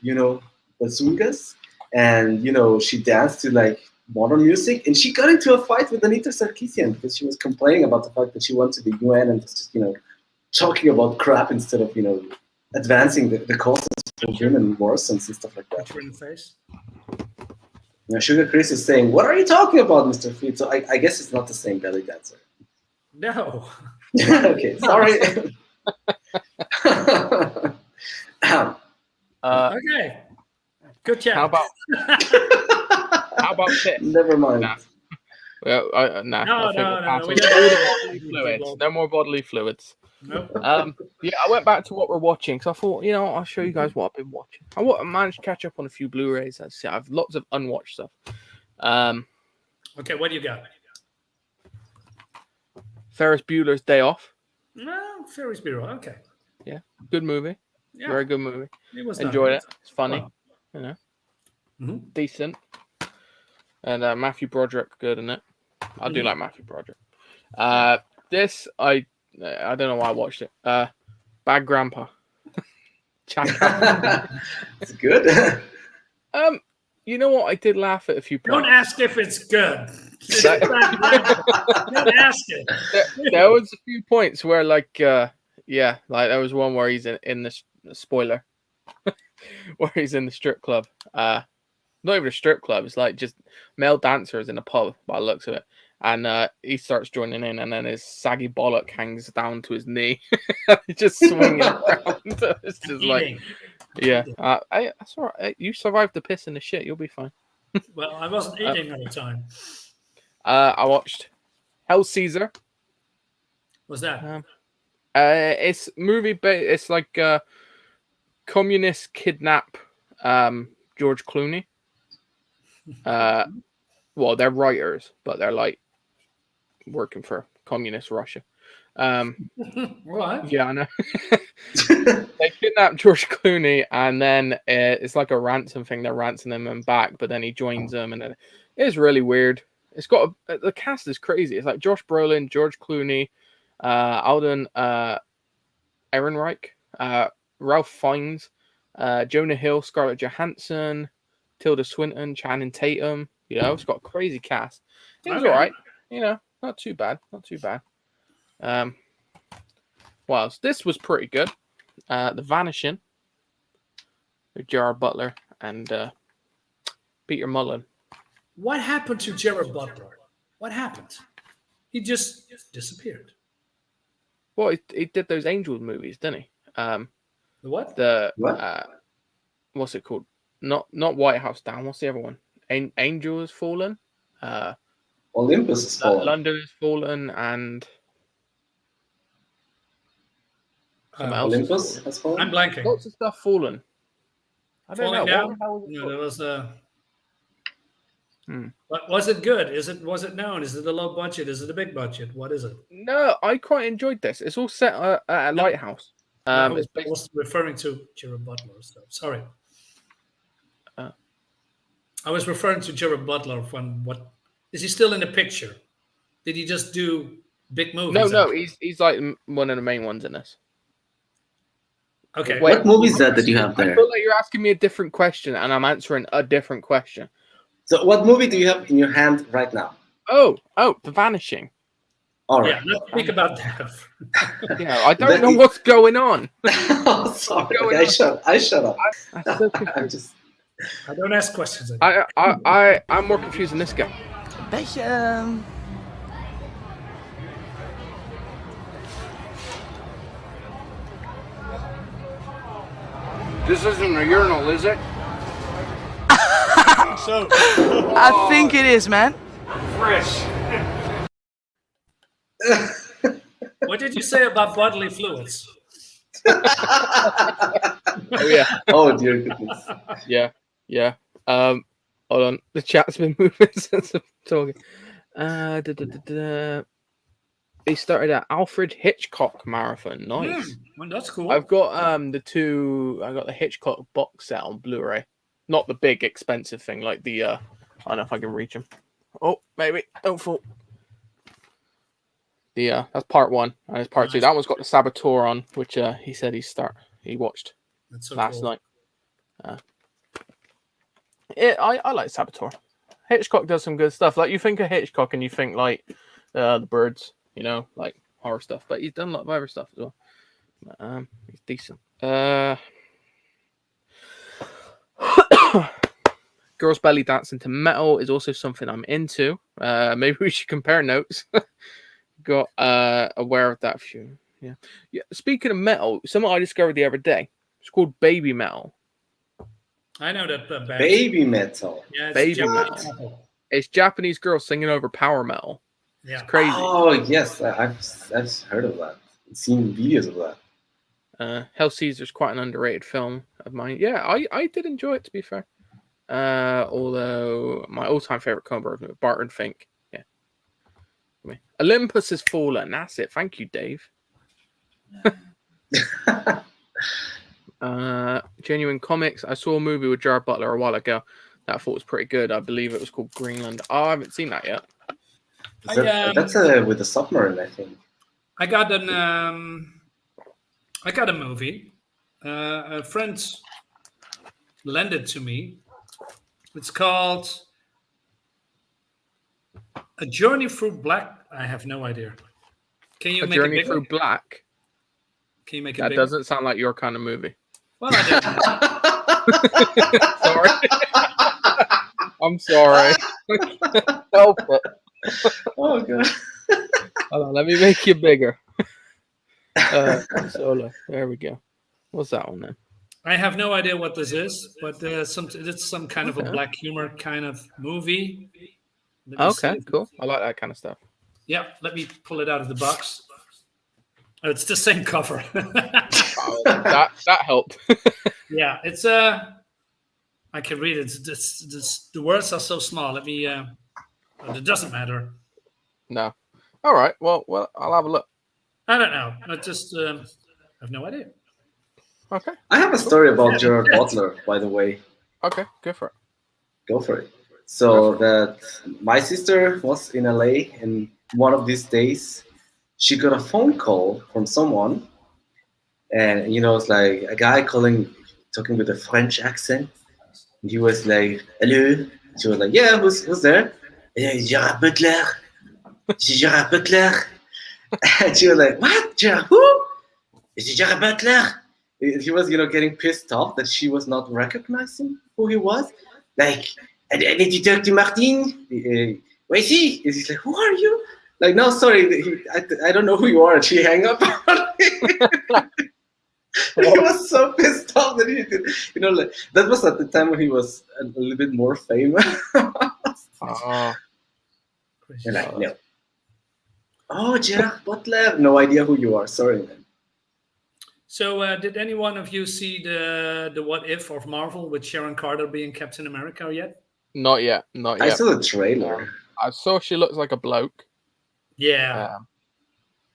bazookas, and she danced to like modern music, and she got into a fight with Anita Sarkeesian because she was complaining about the fact that she went to the UN and was just talking about crap instead of advancing the causes for women wars and stuff like that. Picture in the face. Now, Sugar Chris is saying, "What are you talking about, Mr. Feet?" So I guess it's not the same belly dancer. No. Okay, sorry. Okay. Good chat. How about this? Never mind. Nah. Well, nah. No, I think we'll pass we on don't- all the bodily fluids. No more bodily fluids. Nope. Yeah, I went back to what we're watching because I thought, I'll show you guys what I've been watching. I managed to catch up on a few Blu-rays. I have lots of unwatched stuff. Okay, what do you got? Ferris Bueller's Day Off. No, Ferris Bueller. Okay. Good movie. Yeah. Very good movie. It was Enjoyed nice. it. It's funny. Wow. Mhm. Decent. And Matthew Broderick, good in it. I do like Matthew Broderick. This I don't know why I watched it. Bad Grandpa. Check out. It's good. You know what? I did laugh at a few points. Don't ask if it's good. Don't ask it. There was a few points where, like there was one where he's in the spoiler, where he's in the strip club. Not even a strip club. It's like just male dancers in a pub by the looks of it. And he starts joining in, and then his saggy bollock hangs down to his knee. He's just swinging around. It's just like, yeah. That's all right. You survived the piss and the shit. You'll be fine. Well, I wasn't eating at the time. I watched Hell Caesar. Was that? It's movie based. It's like communists kidnap George Clooney. Well, they're writers, but they're like working for communist Russia. What? Yeah, I know. They kidnap George Clooney, and then it's like a ransom thing. They're ransoming him back, but then he joins them, and it's really weird. It's got the cast is crazy. It's like Josh Brolin, George Clooney, Alden Ehrenreich, Ralph Fiennes, Jonah Hill, Scarlett Johansson, Tilda Swinton, Channing Tatum. It's got a crazy cast. It was all right. Not too bad. Not too bad. What else? This was pretty good. The Vanishing with Gerard Butler and Peter Mullen. What happened to Gerard Butler? What happened? He just disappeared. Well, he did those Angels movies, didn't he? The what? What? What's it called? Not White House Down. What's the other one? Angel has fallen. Olympus is fallen. London has fallen, and something else Olympus has has fallen. I'm blanking. lots of stuff fallen. I don't Falling know. down? What the hell was it No, called? there was a. Hmm. But was it good? Was it known? Is it a low budget? Is it a big budget? What is it? No, I quite enjoyed this. It's all set at a lighthouse. I It's based, was referring to Gerard Butler. So sorry. I was referring to Gerard Butler from what is he still in the picture? Did he just do big movies? no, he's like one of the main ones in this. Okay. Wait. What movie is that you have I there? feel like you're asking me a different question, and I'm answering a different question. So, what movie do you have in your hand right now? Oh, The Vanishing. All right. Yeah, let's speak about that. Yeah, I don't know what's going on. Oh, sorry. Okay, I shut up. I'm so I'm confused. just. I don't ask questions anymore. I'm more confused than this guy. Beetje. This isn't a urinal, is it? I think it is, man. Fresh. What did you say about bodily fluids? Oh yeah, Oh dear goodness. yeah. Hold on, the chat's been moving since I'm talking. They started at Alfred Hitchcock marathon. Nice. Well, that's cool. I've got I got the Hitchcock box set on Blu-ray. Not the big expensive thing, like the I don't know if I can reach them. Oh, maybe. Don't fall. That's part one. And it's part two. That one's got the Saboteur on, which he said he watched That's so last cool. night. I like Saboteur. Hitchcock does some good stuff. Like you think of Hitchcock and you think like the Birds, like horror stuff. But he's done a lot of other stuff as well. But, he's decent. Girls belly dancing to metal is also something I'm into. Maybe we should compare notes. Got aware of that few. Yeah. Speaking of metal, something I discovered the other day. It's called baby metal. I know that band. Baby metal. Yeah, it's Baby Japanese metal. It's Japanese girls singing over power metal. Yeah. It's crazy. Oh yes, I've heard of that. Seen videos of that. Hell Caesar's quite an underrated film of mine. Yeah, I did enjoy it, to be fair. Although my all-time favorite cover of Barton Fink. Yeah. Olympus has fallen. That's it. Thank you, Dave. Genuine Comics. I saw a movie with Gerard Butler a while ago that I thought was pretty good. I believe it was called Greenland. Oh, I haven't seen that yet. That's with the submarine, I think. I got a movie. A friend lent it to me. It's called A Journey Through Black. I have no idea. Can you A make Journey it bigger? Through Black. Can you make it That bigger? doesn't sound like your kind of movie. Well, I did. Sorry. I'm sorry. Help it. Oh god. Hold on, let me make you bigger. Solo. There we go. What's that one then? I have no idea what this is, but it's some kind of a Okay. black humor kind of movie. Let me Okay, see. cool. I like that kind of stuff. Yeah, let me pull it out of the box. Oh, it's the same cover. That helped. Yeah, it's I can read it. The words are so small. Let me. It doesn't matter. No. All right. Well, I'll have a look. I don't know. I just have no idea. Okay. I have a story about Gerard Butler, by the way. Okay. Go for it. Go for it. So that my sister was in LA, and one of these days she got a phone call from someone, and it's like a guy talking with a French accent. And he was like, "Hello." She was like, "Yeah, who's there?" "Yeah, Gerard Butler." "It's Gerard Butler." And she was like, "What? Gerard who?" "It's Gerard Butler." He was, getting pissed off that she was not recognizing who he was. Like, "I need to talk to Martin. Where is he?" And he's like, "Who are you?" Like, "No, sorry, I don't know who you are." And she hang up on him. He was so pissed off that he did. You know, like, that was at the time when he was a little bit more famous. Oh, And like, no. Oh, Gerard Butler. No idea who you are. Sorry, man. So, did any one of you see the What If of Marvel with Sharon Carter being Captain America yet? not yet. Not I yet. saw the trailer. I saw she looks like a bloke. Yeah.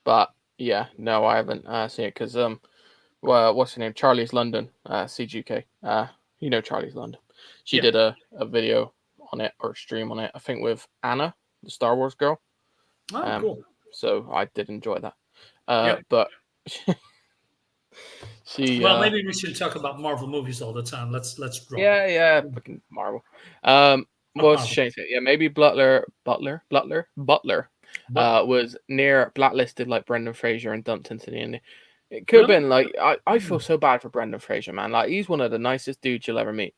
But yeah, no, I haven't seen it because well, what's her name? Charlie's London, CGK. You know Charlie's London. She did a video on it or stream on it. I think with Anna, the Star Wars girl. Oh, cool. So I did enjoy that. But she. Well, maybe we should talk about Marvel movies all the time. Let's drop. Yeah, fucking Marvel. Well, it's a shame. Yeah, maybe Butler was near blacklisted like Brendan Fraser and dumped into the Indie. It could have been like I feel so bad for Brendan Fraser, man. Like he's one of the nicest dudes you'll ever meet.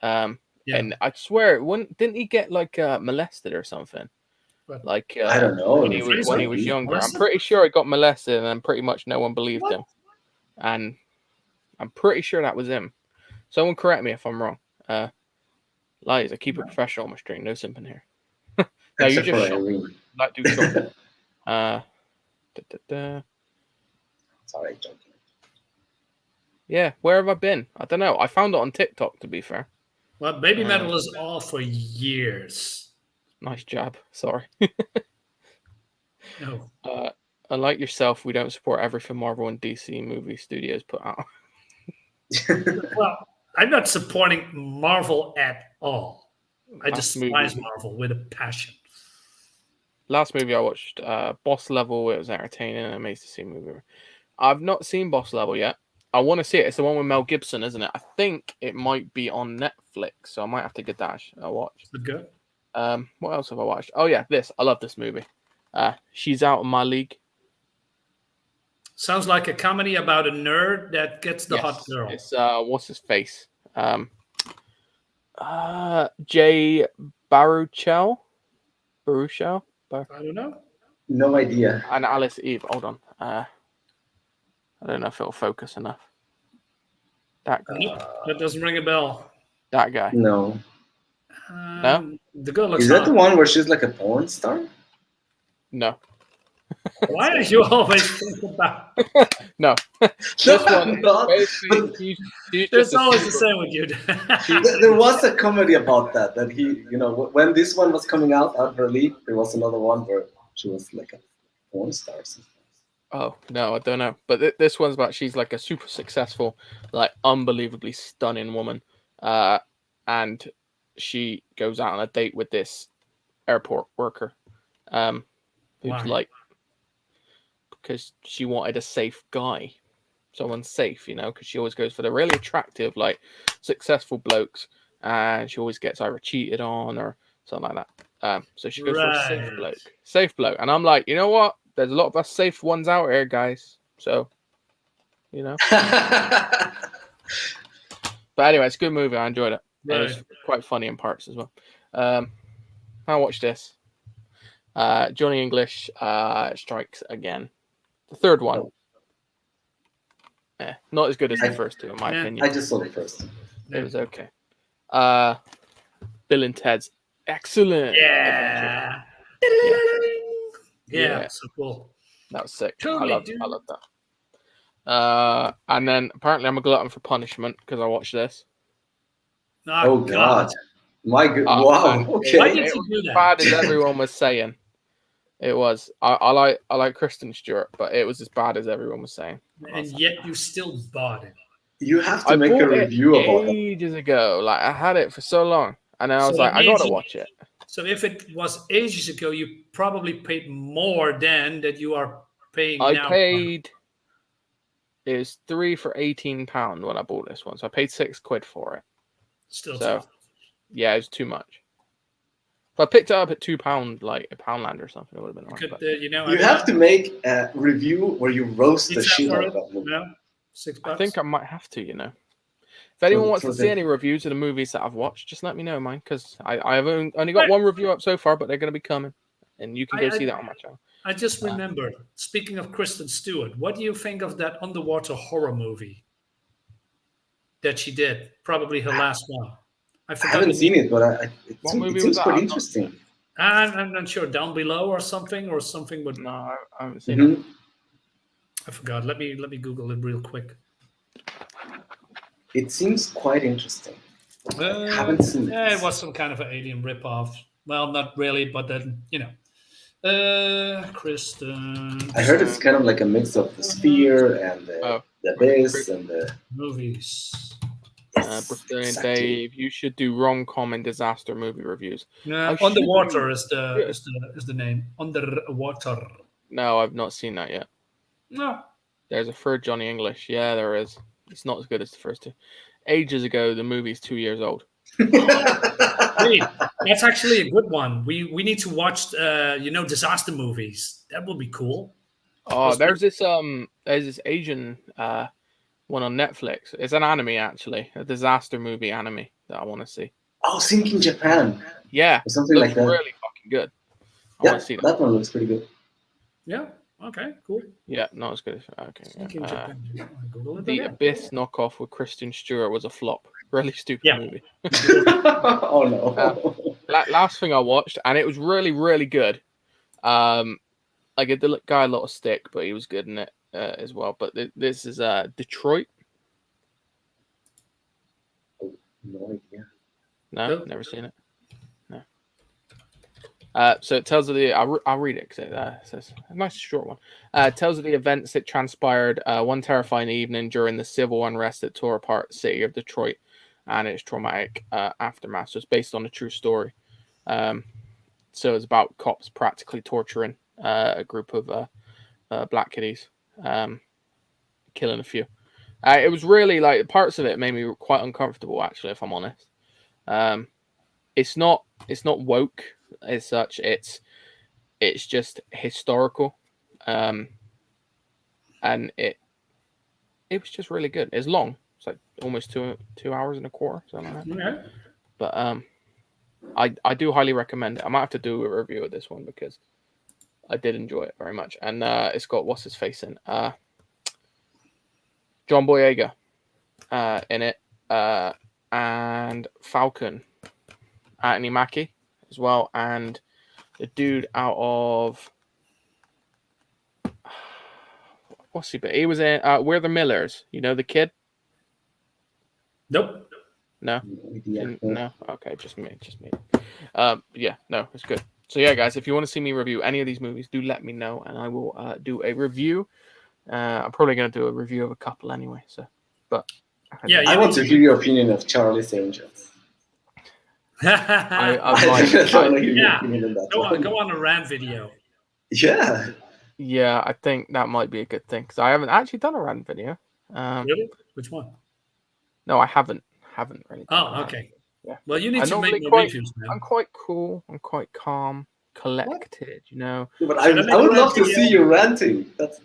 And I swear, didn't he get like molested or something? Like I don't know. when he was younger. I'm pretty sure he got molested, and pretty much no one believed him. And I'm pretty sure that was him. Someone correct me if I'm wrong. Lies, I keep it professional on my stream. No simping here. No, you just shot. Like do shot. Sorry, joking. Yeah, where have I been? I don't know. I found it on TikTok, to be fair. Well, Baby Metal is off for years. Nice jab. Sorry. No. Unlike yourself, we don't support everything Marvel and DC movie studios put out. Well, I'm not supporting Marvel at all. I despise Marvel with a passion. Last movie I watched, Boss Level. It was entertaining and amazing to see a movie. I've not seen Boss Level yet. I want to see it. It's the one with Mel Gibson, isn't it? I think it might be on Netflix, so I might have to get that a watch. Is it good? What else have I watched? Oh yeah, this. I love this movie. She's Out of My League. Sounds like a comedy about a nerd that gets the hot girl. It's what's his face? Jay Baruchel. I don't know. No idea. And Alice Eve. Hold on. I don't know if it'll focus enough. That guy. That doesn't ring a bell. That guy. No. No? The girl looks Is that the one where she's like a porn star? No. Why are you always thinking about? No. This one. Basically, it's always the same with you. There was a comedy about that. That he, you know, when this one was coming out of her league, there was another one where she was like a porn star. Oh no, I don't know. But this one's about she's like a super successful, like unbelievably stunning woman, and she goes out on a date with this airport worker, who's like, because she wanted a safe guy, someone safe, you know, because she always goes for the really attractive, like successful blokes, and she always gets either cheated on or something like that. So she goes for a safe bloke, and I'm like, you know what? There's a lot of us safe ones out here, guys. So, you know. But anyway, it's a good movie. I enjoyed it. It was quite funny in parts as well. I watched this. Johnny English Strikes Again. The third one. Not as good as the first two, in my opinion. I just saw the first. It was okay. Bill and Ted's excellent. Yeah. Yeah, so cool. That was sick. I love that. And then apparently I'm a glutton for punishment because I watched this. Oh God. My God. Wow. Okay. Why did you do that? Bad as everyone was saying. It was. I like Kristen Stewart, but it was as bad as everyone was saying. And yet you still bought it. You have to make a review about it. Ages ago. Like I had it for so long. And then I was like, I gotta watch it. So if it was ages ago, you probably paid more than that you are paying now. I paid. It was $3 for £18 when I bought this one, so I paid £6 for it. Still, so yeah, it was too much. If I picked it up at £2, like a Poundland or something, it would have been alright. You have to make a review where you roast the shit out of that movie. No? $6. I think I might have to, you know. If anyone wants to see any reviews of the movies that I've watched, just let me know, man, because I have only got one review up so far, but they're going to be coming, and you can go see that on my channel. I just remembered, speaking of Kristen Stewart, what do you think of that underwater horror movie that she did. Probably her last one. I I forgot. haven't seen it, but it What movie seems was that? quite I'm not- interesting. I'm not sure. Down Below or something, but No, I haven't seen it. Mhm. I forgot. Let me Google it real quick. It seems quite interesting. I haven't seen Yeah, it. it was some kind of an alien ripoff. Well, not really, but then Kristen. I heard it's kind of like a mix of the Sphere and Oh, the Abyss and the. Movies. Yes, Brilliant, exactly. Dave. You should do rom-com and disaster movie reviews. Yeah, I should Underwater do- is the name. Underwater. No, I've not seen that yet. No. There's a third Johnny English. Yeah, there is. It's not as good as the first two. Ages ago, the movie's 2 years old. Hey, that's actually a good one. We need to watch disaster movies. That would be cool. Oh, there's this Asian one on Netflix. It's an anime actually, a disaster movie anime that I want to see. Oh, Sinking Japan. Yeah, Or something looks like that. really fucking good. I Yeah, want to see that. that one looks pretty good. Yeah. Okay. Cool. Yeah, not as good as okay. Thinking Yeah. Japan. I Google it The again. Abyss knockoff with Kristen Stewart was a flop. Really stupid Yeah. movie. Oh no. Last thing I watched, and it was really, really good. I gave the guy a lot of stick, but he was good in it as well. But this is Detroit. No idea. No, Nope. never seen it. No. So it tells of the. I'll read it because it says a nice short one. It tells of the events that transpired one terrifying evening during the civil unrest that tore apart the city of Detroit and its traumatic aftermath. So it's based on a true story. So it's about cops practically torturing a group of black kiddies, killing a few. It was really like parts of it made me quite uncomfortable, actually, if I'm honest. It's not woke as such. It's just historical, and it was just really good. It's long. It's like almost 2 hours and a quarter, something like that. Okay. But I do highly recommend it. I might have to do a review of this one because I did enjoy it very much, and it's got what's his face in John Boyega in it, and Falcon, Anthony Mackie as well, and the dude out of what's he? But he was in We're the Millers. You know the kid? Nope. No, No idea. no. Okay, just me. Yeah, no, it's good. So yeah, guys, if you want to see me review any of these movies, do let me know, and I will do a review. I'm probably going to do a review of a couple anyway. So, but Yeah, I want to hear your opinion of Charlie's Angels. I I might- want to hear your Yeah. opinion on that Go one. on a rant video. Yeah. yeah, I think that might be a good thing because I haven't actually done a rant video. Really? Which one? No, I haven't really. done a Oh, rant. okay. Yeah. Well, you I need to normally make more quite- reviews, man. I'm quite cool. I'm quite calm, collected. You know. Yeah, but Should I I make a would rant love to video? see you ranting. That's.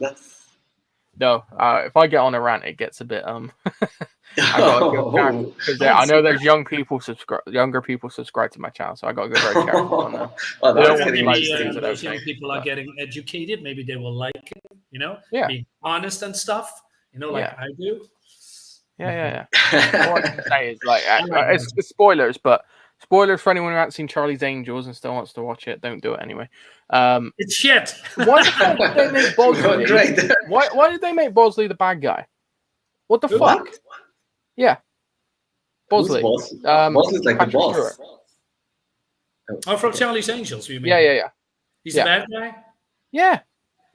No, if I get on a rant, it gets a bit I gotta go careful because I know there's younger people subscribe to my channel, so I gotta go very careful on that. Oh, They that's don't getting want Maybe to interesting. things that those I young think, people are but- getting educated. Maybe they will like it. Yeah. Being honest and stuff. Like Yeah. I do. Yeah. All I can say is like Alright, it's spoilers, but spoilers for anyone who hasn't seen Charlie's Angels and still wants to watch it. Don't do it anyway. It's shit. Why the fuck did they make Bosley? Great. Why did they make Bosley the bad guy? What the fuck? What? Yeah, Bosley. Who's boss? Boss is like the Patrick boss. Stewart. Oh, from Charlie's Angels, you mean? Yeah. He's Yeah. the bad guy? Yeah,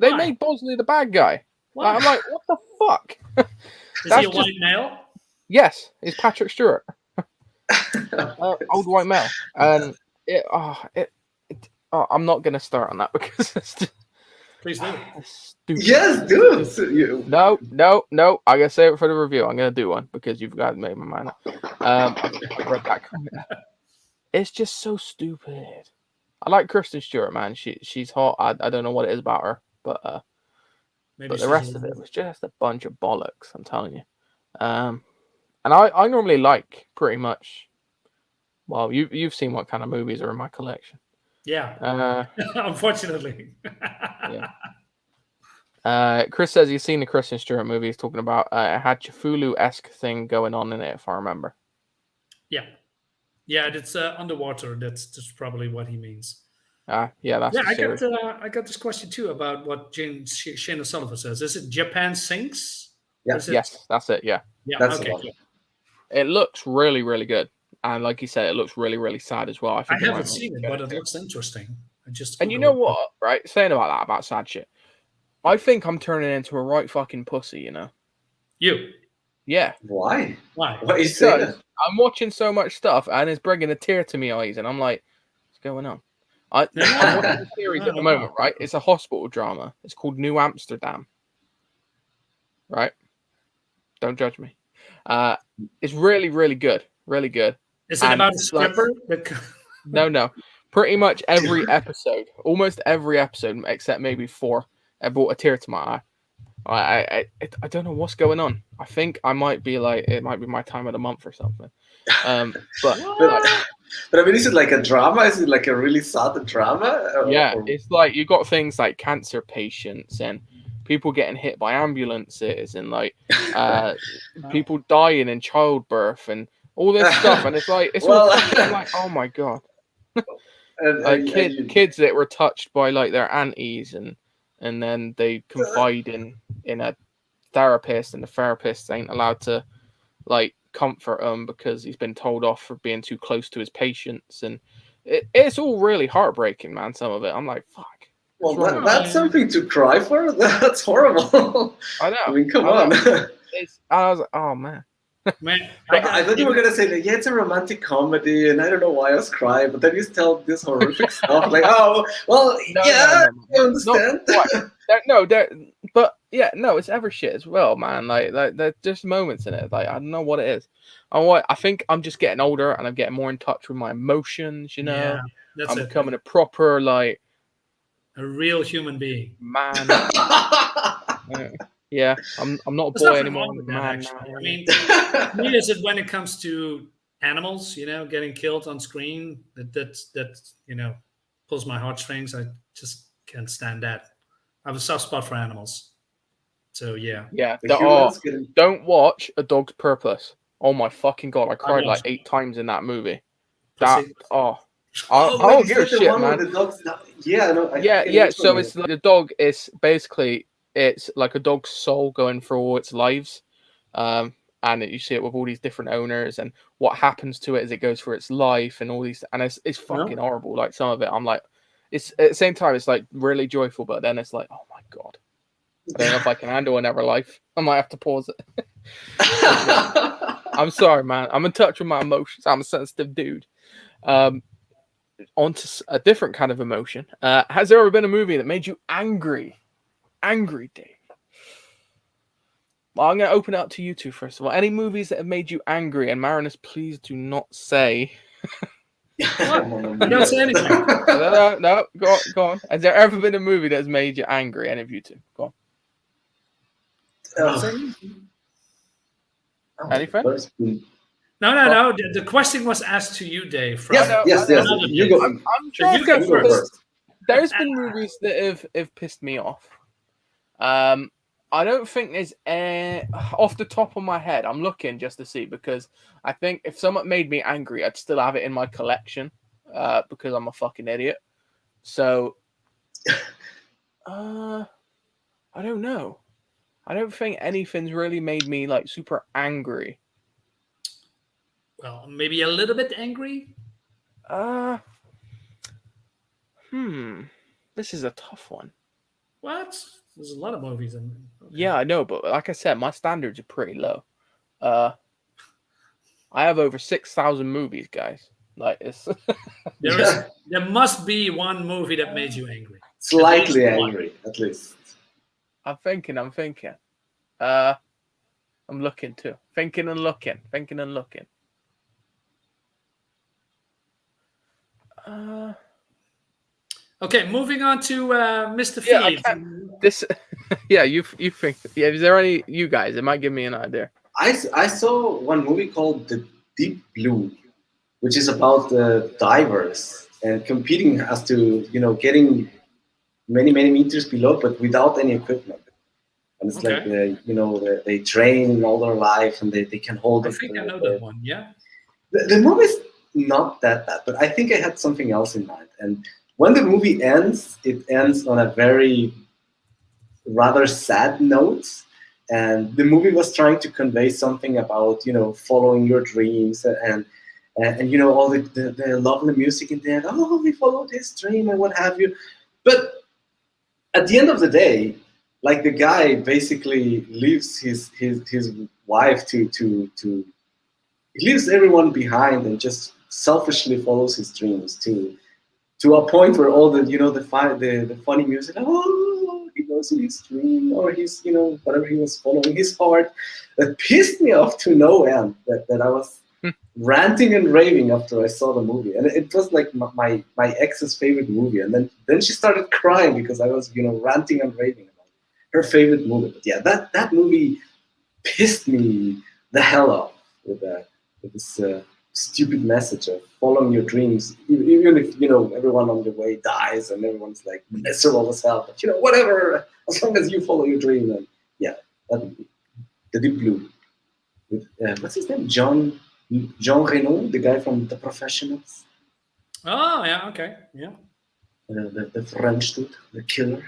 they Why? made Bosley the bad guy. Why? I'm like, what the fuck? Is that's he a just- white male? Yes, it's Patrick Stewart, old white male, and I'm not gonna start on that because it's just Please do. stupid. Yes, dude. So you- No. I'm gonna save it for the review. I'm gonna do one because you've got to make my mind up. I read that comment. It's just so stupid. I like Kristen Stewart, man. She's hot. I don't know what it is about her, but Maybe the she's rest a- of it was just a bunch of bollocks. I'm telling you. And I normally like pretty much. Well, you've seen what kind of movies are in my collection. Yeah. Unfortunately. Yeah. Chris says he's seen the Kristen Stewart movie. He's talking about it had Cthulhu-esque thing going on in it, if I remember. Yeah, it's underwater. That's probably what he means. Yeah, that's the I series. got this question too about what Shane O'Sullivan says. Is it Japan Sinks? Yeah. Yes, that's it. Yeah. That's okay. the one. Cool. It looks really, really good, and like you said, it looks really, really sad as well. I I think haven't seen it, but it looks interesting. And you know what? Right, saying about that about sad shit, I think I'm turning into a right fucking pussy. You know? You? Yeah. Why? Why? Why you say Because that? I'm watching so much stuff, and it's bringing a tear to my eyes, and I'm like, what's going on? I'm watching a series at the moment, right? It's a hospital drama. It's called New Amsterdam. Right? Don't judge me. It's really, really good. Really good. Is it about a stripper? No. Pretty much every episode, almost every episode, except maybe 4, I brought a tear to my eye. I don't know what's going on. I think I might be like, it might be my time of the month or something. But I mean, is it like a drama? Is it like a really sad drama? Yeah, it's like you got things like cancer patients and people getting hit by ambulances and like people dying in childbirth and all this stuff, and it's like it's all fucking, like, oh my god. Kids that were touched by like their aunties and then they confide in a therapist, and the therapist ain't allowed to like comfort him because he's been told off for being too close to his patients, and it's all really heartbreaking, man. Some of it, I'm like, fuck. Well, that's something to cry for. That's horrible. I know. I mean, come on. I was like, oh man. Man, I thought you were gonna say that, yeah, it's a romantic comedy, and I don't know why I was crying, but then you tell this horrific stuff, like, oh, well, I understand. But yeah, no, it's ever shit as well, man. Like there's just moments in it, like I don't know what it is. I think I'm just getting older, and I'm getting more in touch with my emotions. You know, I'm becoming a proper like a real human being, man. Yeah, I'm not a boy anymore. I'm a man now. I mean, me is it when it comes to animals, you know, getting killed on screen, that you know, pulls my heartstrings. I just can't stand that. I have a soft spot for animals. So yeah. Don't watch A Dog's Purpose. Oh my fucking god, I cried like 8 times in that movie. I'll give a shit, man. So it's like the dog is basically, it's like a dog's soul going through all its lives, and you see it with all these different owners, and what happens to it as it goes through its life, and all these, and it's fucking horrible. Like some of it, I'm like, it's at the same time, it's like really joyful, but then it's like, oh my god, I don't know if I can handle another life. I might have to pause it. I'm sorry, man. I'm in touch with my emotions. I'm a sensitive dude. Onto a different kind of emotion. Has there ever been a movie that made you angry? Angry, Dave. Well, I'm going to open it up to you two first of all. Any movies that have made you angry? And Marinus, please do not say. Don't say anything. No, go on. Has there ever been a movie that has made you angry? Any of you two? Go on. Anything? No. The question was asked to you, Dave. Yes. You go. I'm sure you go first. There's been movies that have pissed me off. I don't think there's off the top of my head. I'm looking just to see, because I think if someone made me angry, I'd still have it in my collection because I'm a fucking idiot. So, I don't know. I don't think anything's really made me like super angry. Well, maybe a little bit angry. This is a tough one. What? There's a lot of movies in. Okay. Yeah, I know, but like I said, my standards are pretty low. I have over 6,000 movies, guys. Like it's. There must be one movie that made you angry. Slightly angry, at least. I'm thinking. I'm looking too. Thinking and looking. Okay, moving on to Mr. Feed. You think? Yeah, is there any you guys? It might give me an idea. I saw one movie called The Deep Blue, which is about divers and competing as to getting many meters below, but without any equipment. and it's Okay. like they train all their life and they can hold I it. think I know that one. Yeah. The movie's not that bad, but I think I had something else in mind. And when the movie ends, it ends on a very rather sad note. And the movie was trying to convey something about following your dreams and all the lovely music in there. Oh, we followed his dream and what have you. But at the end of the day, like the guy basically leaves his wife to he leaves everyone behind and just selfishly follows his dreams to a point where all the funny music, oh, he goes in his dream, or he's whatever he was following his heart. That pissed me off to no end. That I was ranting and raving after I saw the movie, and it was like my ex's favorite movie. And then she started crying because I was ranting and raving about her favorite movie. But yeah, that movie pissed me the hell off with this stupid message of following your dreams, even if everyone on the way dies and everyone's like miserable as hell. But whatever, as long as you follow your dream, and yeah, that movie, The Deep Blue, with what's his name, Jean Reno, the guy from The Professionals, Oh, yeah. Okay. Yeah. the French dude, the killer.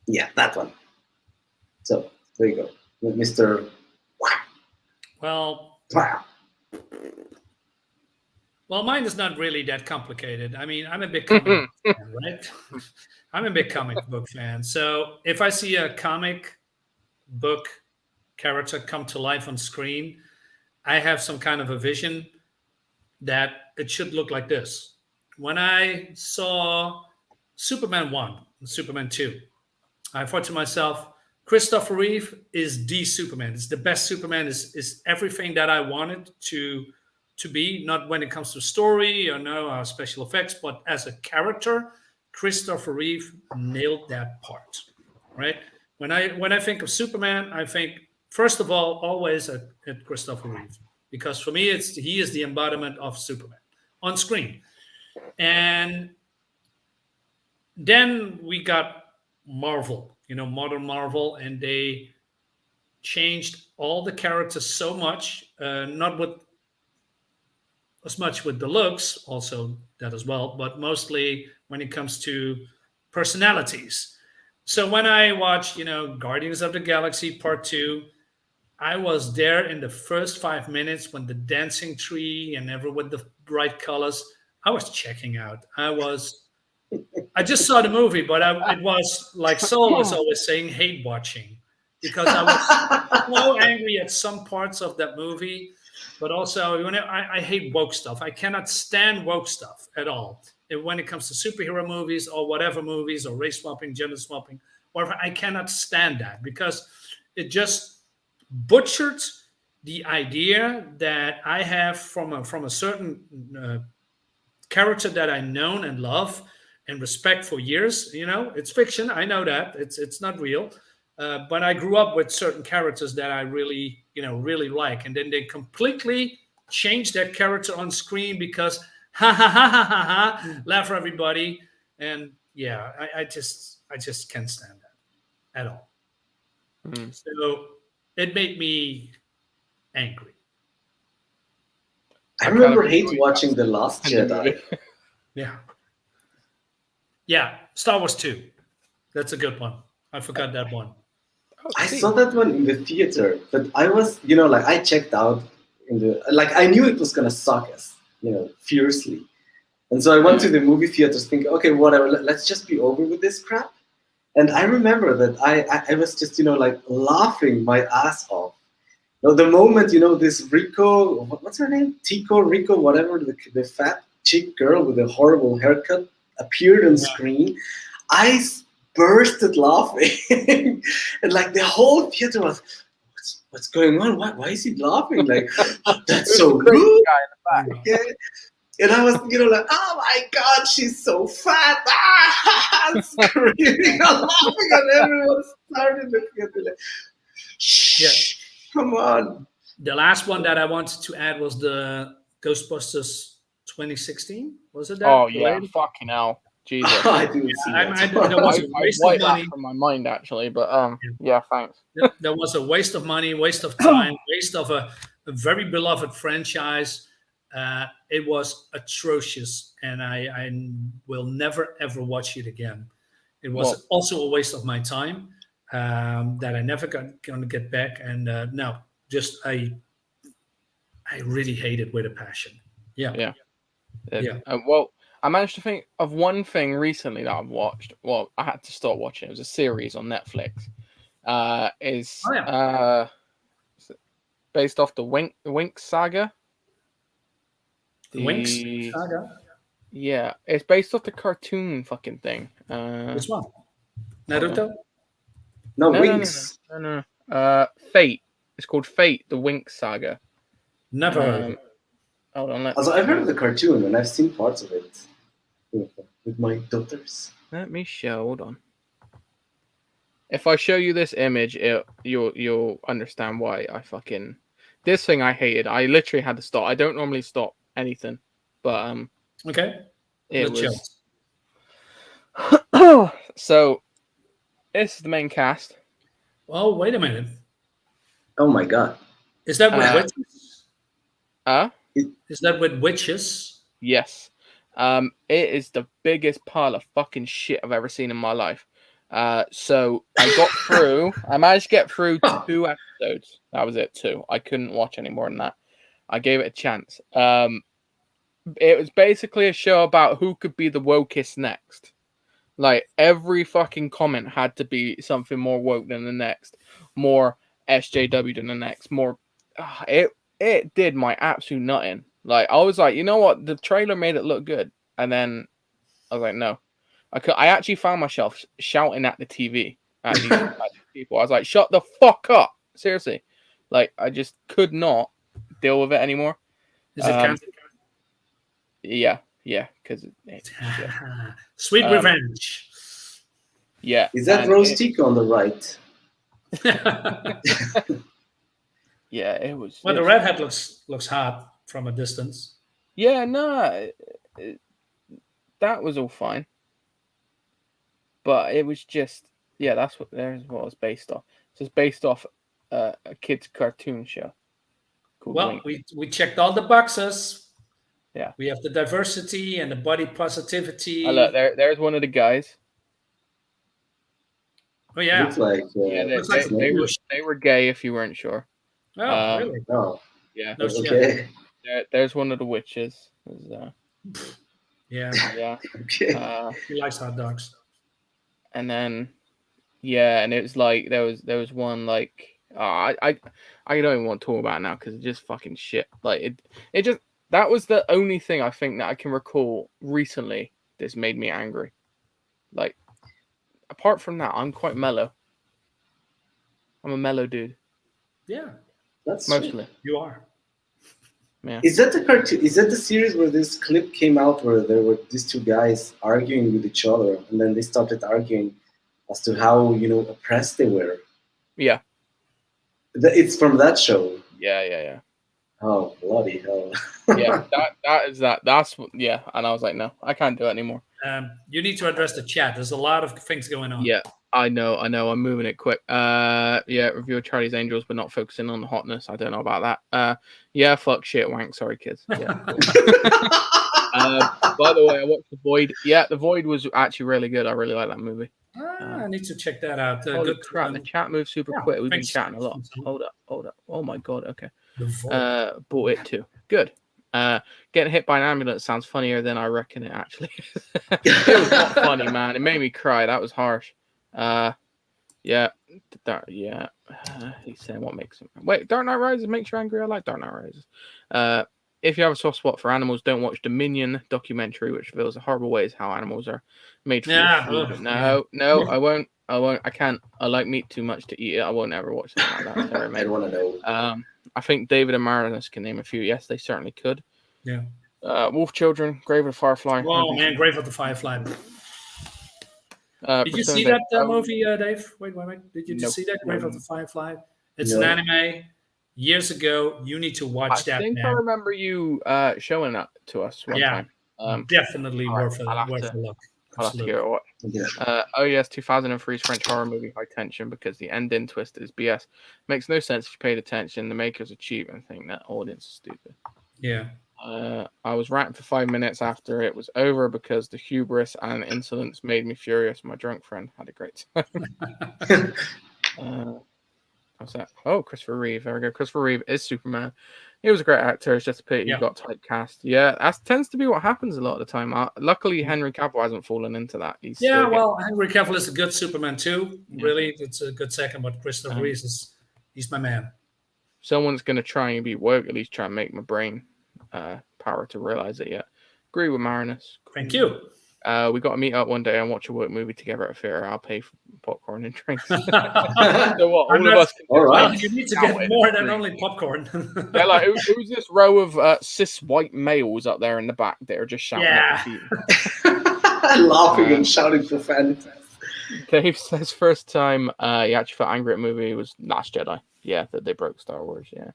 Yeah, that one. So there you go, Mr. Well, Wow. Well, mine is not really that complicated. I mean, I'm a big comic book fan, right? I'm a big comic book fan. So if I see a comic book character come to life on screen, I have some kind of a vision that it should look like this. When I saw Superman 1 and Superman 2, I thought to myself, Christopher Reeve is the Superman. It's the best Superman. Is everything that I wanted to be, not when it comes to story or special effects, but as a character, Christopher Reeve nailed that part, right? When I think of Superman, I think first of all always at Christopher Reeve, because for me he is the embodiment of Superman on screen. And then we got Marvel, modern Marvel, and they changed all the characters so much, not with as much with the looks, also that as well, but mostly when it comes to personalities. So when I watched, Guardians of the Galaxy Part 2, I was there in the first 5 minutes when the dancing tree and with the bright colors, I was checking out. I just saw the movie, but it was like Saul was always saying, hate watching, because I was so angry at some parts of that movie. But also, I hate woke stuff. I cannot stand woke stuff at all. When it comes to superhero movies or whatever movies or race swapping, gender swapping, whatever, I cannot stand that because it just butchered the idea that I have from a certain character that I known and love and respect for years. It's fiction. I know that it's not real. But I grew up with certain characters that I really, really like. And then they completely changed that character on screen because ha ha ha ha ha ha, laugh for everybody. And yeah, I just can't stand that at all. So it made me angry. I remember watching The Last Jedi. Yeah. Yeah, Star Wars 2. That's a good one. I forgot that one. I saw that one in the theater, but I was, I checked out I knew it was gonna suck us, fiercely, and so I went to the movie theaters thinking, okay, whatever, let's just be over with this crap. And I remember that I was just, laughing my ass off. The moment, this Rico, what's her name, Rico, whatever, the fat chick girl with the horrible haircut appeared on screen, I bursted laughing. And the whole theater was, what's going on? Why is he laughing? That's so rude. Yeah. And I was, oh my God, she's so fat. I'm screaming and laughing, and everyone started looking at me shh, come on. The last one that I wanted to add was the Ghostbusters 2016. Was it that? Oh, yeah, fucking hell. Jesus. I didn't see that. There was a I waste of wiped that money. from my mind actually, but yeah, thanks. There was a waste of money, waste of time, waste of a very beloved franchise. It was atrocious, and I will never ever watch it again. It was also a waste of my time that I never gonna get back. And no, just I really hate it with a passion. Yeah. Well, I managed to think of one thing recently that I've watched. Well, I had to start watching. It was a series on Netflix. Is based off the Winx saga. The Winx saga. Yeah, it's based off the cartoon fucking thing. Which one? Naruto? No, No. Winx. Fate. It's called Fate, the Winx saga. Never heard of it. Hold on, Also, I've heard of the cartoon and I've seen parts of it with my daughters. let me show. Hold on. If I show you this image, you'll understand why I fucking this thing I hated. I literally had to stop. I don't normally stop anything, but Okay. it Let's was. So, this is the main cast. Oh, wait a minute. Oh my god. Is that with witches? Is that with witches? Yes. It is the biggest pile of fucking shit I've ever seen in my life. So I got through. I managed to get through 2 episodes. That was it. 2. I couldn't watch any more than that. I gave it a chance. It was basically a show about who could be the wokest next. Like every fucking comment had to be something more woke than the next, more SJW than the next, more. It did my absolute nutting. Like I was like, you know what? The trailer made it look good, and then I was like, no. I actually found myself shouting at the TV at these people. I was like, shut the fuck up, seriously. Like I just could not deal with it anymore. Is it cancer? Yeah, because Sweet Revenge. Yeah. Is that Rose Tico on the right? Yeah, it was. Well, the redhead looks hot from a distance. Yeah, no, that was all fine. But it was just, that's what it was based off. So it's based off a kid's cartoon show. Well, we checked all the boxes. Yeah. We have the diversity and the body positivity. Oh, look, there's one of the guys. Oh yeah. Looks like they were gay if you weren't sure. Oh, really? Oh. Yeah. No, Okay. There's one of the witches. Yeah. Okay. He likes hot dogs. And then, and it was like there was one like I don't even want to talk about it now because it's just fucking shit. Like it just that was the only thing I think that I can recall recently that's made me angry. Like apart from that, I'm quite mellow. I'm a mellow dude. Yeah, that's mostly sweet. You are. Yeah. Is that the cartoon? Is that the series where this clip came out where there were these 2 guys arguing with each other, and then they started arguing as to how oppressed they were? Yeah. It's from that show. Yeah. Oh bloody hell! Yeah, that's and I was like, no, I can't do it anymore. You need to address the chat. There's a lot of things going on. Yeah, I know. I'm moving it quick. Review of Charlie's Angels, but not focusing on the hotness. I don't know about that. Fuck, shit, wank. Sorry, kids. Yeah. By the way, I watched The Void. Yeah, The Void was actually really good. I really like that movie. I need to check that out. Holy crap, the chat moves super quick. We've been chatting a lot. Hold up. Oh my god. Okay. Bought it too. Good. Getting hit by an ambulance sounds funnier than I reckon it actually is. It was not funny, man. It made me cry. That was harsh. He's saying what makes him. Wait, Dark Knight Rises makes you angry. I like Dark Knight Rises. If you have a soft spot for animals, don't watch the Minion documentary, which reveals the horrible ways how animals are made for food. No, I won't. I can't. I like meat too much to eat it. I won't ever watch something like that. Sorry, mate. I don't want to know. I think David and Marinus can name a few. Yes, they certainly could. Yeah. Wolf Children, Grave of the Firefly. Oh man, Grave of the Firefly. Did you see that movie, Dave? Wait. Did you see that Grave of the Firefly? It's an anime. Years ago, you need to watch that. I think I remember you showing that to us one time. Definitely worth a look. I'll have to give it a watch. Oh yes, 2003's French horror movie High Tension, because the ending twist is BS. Makes no sense if you paid attention. The makers are cheap and think that audience is stupid. Yeah. I was ranting for 5 minutes after it was over because the hubris and insolence made me furious. My drunk friend had a great time. What's that? Oh, Christopher Reeve. There we go. Christopher Reeve is Superman. He was a great actor. It's just a pity he got typecast. Yeah, that tends to be what happens a lot of the time. Luckily, Henry Cavill hasn't fallen into that. He's Henry Cavill is a good Superman too. Yeah. Really, it's a good second. But Christopher Reeve he's my man. Someone's going to try and be woke, at least try and make my brain power to realize it yet. Agree with Marinus. Thank you. We got to meet up one day and watch a work movie together at a theater. I'll pay for popcorn and drinks. So what? All of us. All right. You need to get more than only popcorn. Yeah, like it was this row of cis white males up there in the back that are just shouting at the laughing and shouting profanities. Dave says first time he actually felt angry at a movie was Last Jedi. Yeah, that they broke Star Wars. Yeah.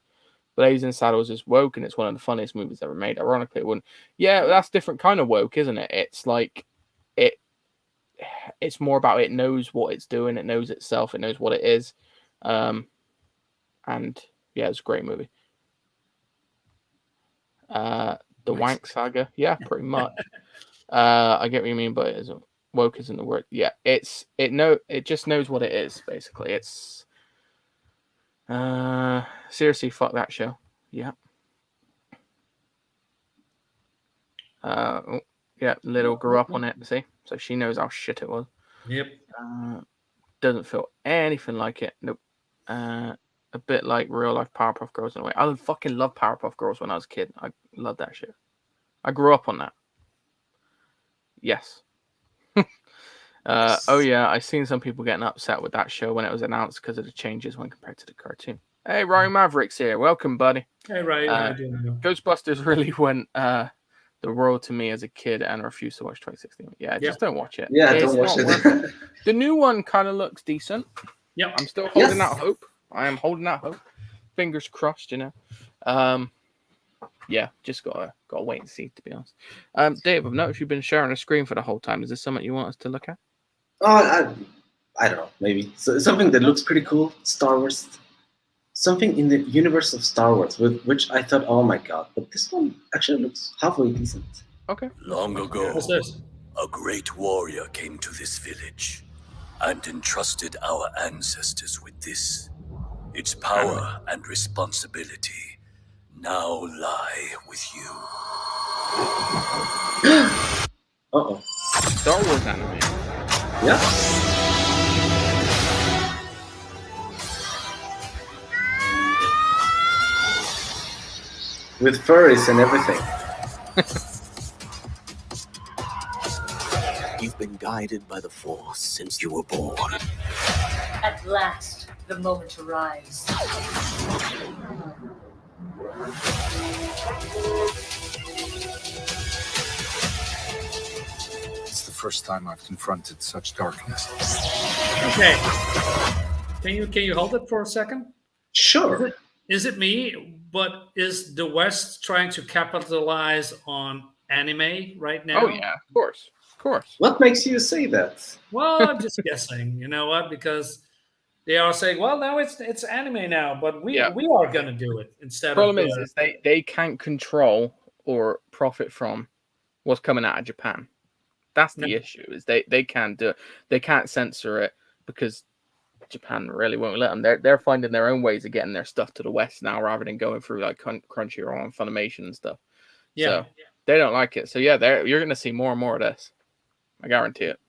Blazing Saddles is woke, and it's one of the funniest movies ever made. Ironically, it wouldn't. Yeah, that's different kind of woke, isn't it? It's like it's more about it knows what it's doing, it knows itself, it knows what it is, and yeah, it's a great movie. The Wank Saga, yeah, pretty much. I get what you mean, but it isn't woke isn't the word. Yeah, it just knows what it is. Basically, it's. Seriously, fuck that show. Yeah. Yeah, Little grew up on it, see? So she knows how shit it was. Yep. Doesn't feel anything like it. Nope. A bit like real life Powerpuff Girls in a way. I fucking loved Powerpuff Girls when I was a kid. I loved that shit. I grew up on that. Yes. Oh yeah, I've seen some people getting upset with that show when it was announced because of the changes when compared to the cartoon. Hey, Ryan Mavericks here. Welcome, buddy. Hey, Ryan. Ghostbusters really went the world to me as a kid and refused to watch 2016. Yeah, just don't watch it. Yeah, don't watch it. The new one kind of looks decent. Yeah, I'm still holding out hope. I am holding out hope. Fingers crossed, you know. Yeah, just gotta wait and see, to be honest. Dave, I've noticed you've been sharing a screen for the whole time. Is this something you want us to look at? I don't know, maybe. So something that looks pretty cool, Star Wars. Something in the universe of Star Wars, with which I thought, oh my god, but this one actually looks halfway decent. Okay. Long ago, what's this? A great warrior came to this village and entrusted our ancestors with this. Its power and responsibility now lie with you. Uh-oh. Star Wars anime. Yeah. With furries and everything. You've been guided by the Force since you were born. At last, the moment arrives. It's the first time I've confronted such darkness. Okay. Can you hold it for a second? Sure. Is it me? But is the West trying to capitalize on anime right now? Oh yeah, of course. What makes you say that? Well, I'm just guessing. You know what? Because they are saying, well, now it's anime now, but we are going to do it instead. The problem is they can't control or profit from what's coming out of Japan. That's the issue. Is they can't do it. They can't censor it because Japan really won't let them. They're finding their own ways of getting their stuff to the West now, rather than going through like Crunchyroll and Funimation and stuff. Yeah, so they don't like it. So yeah, you're going to see more and more of this. I guarantee it.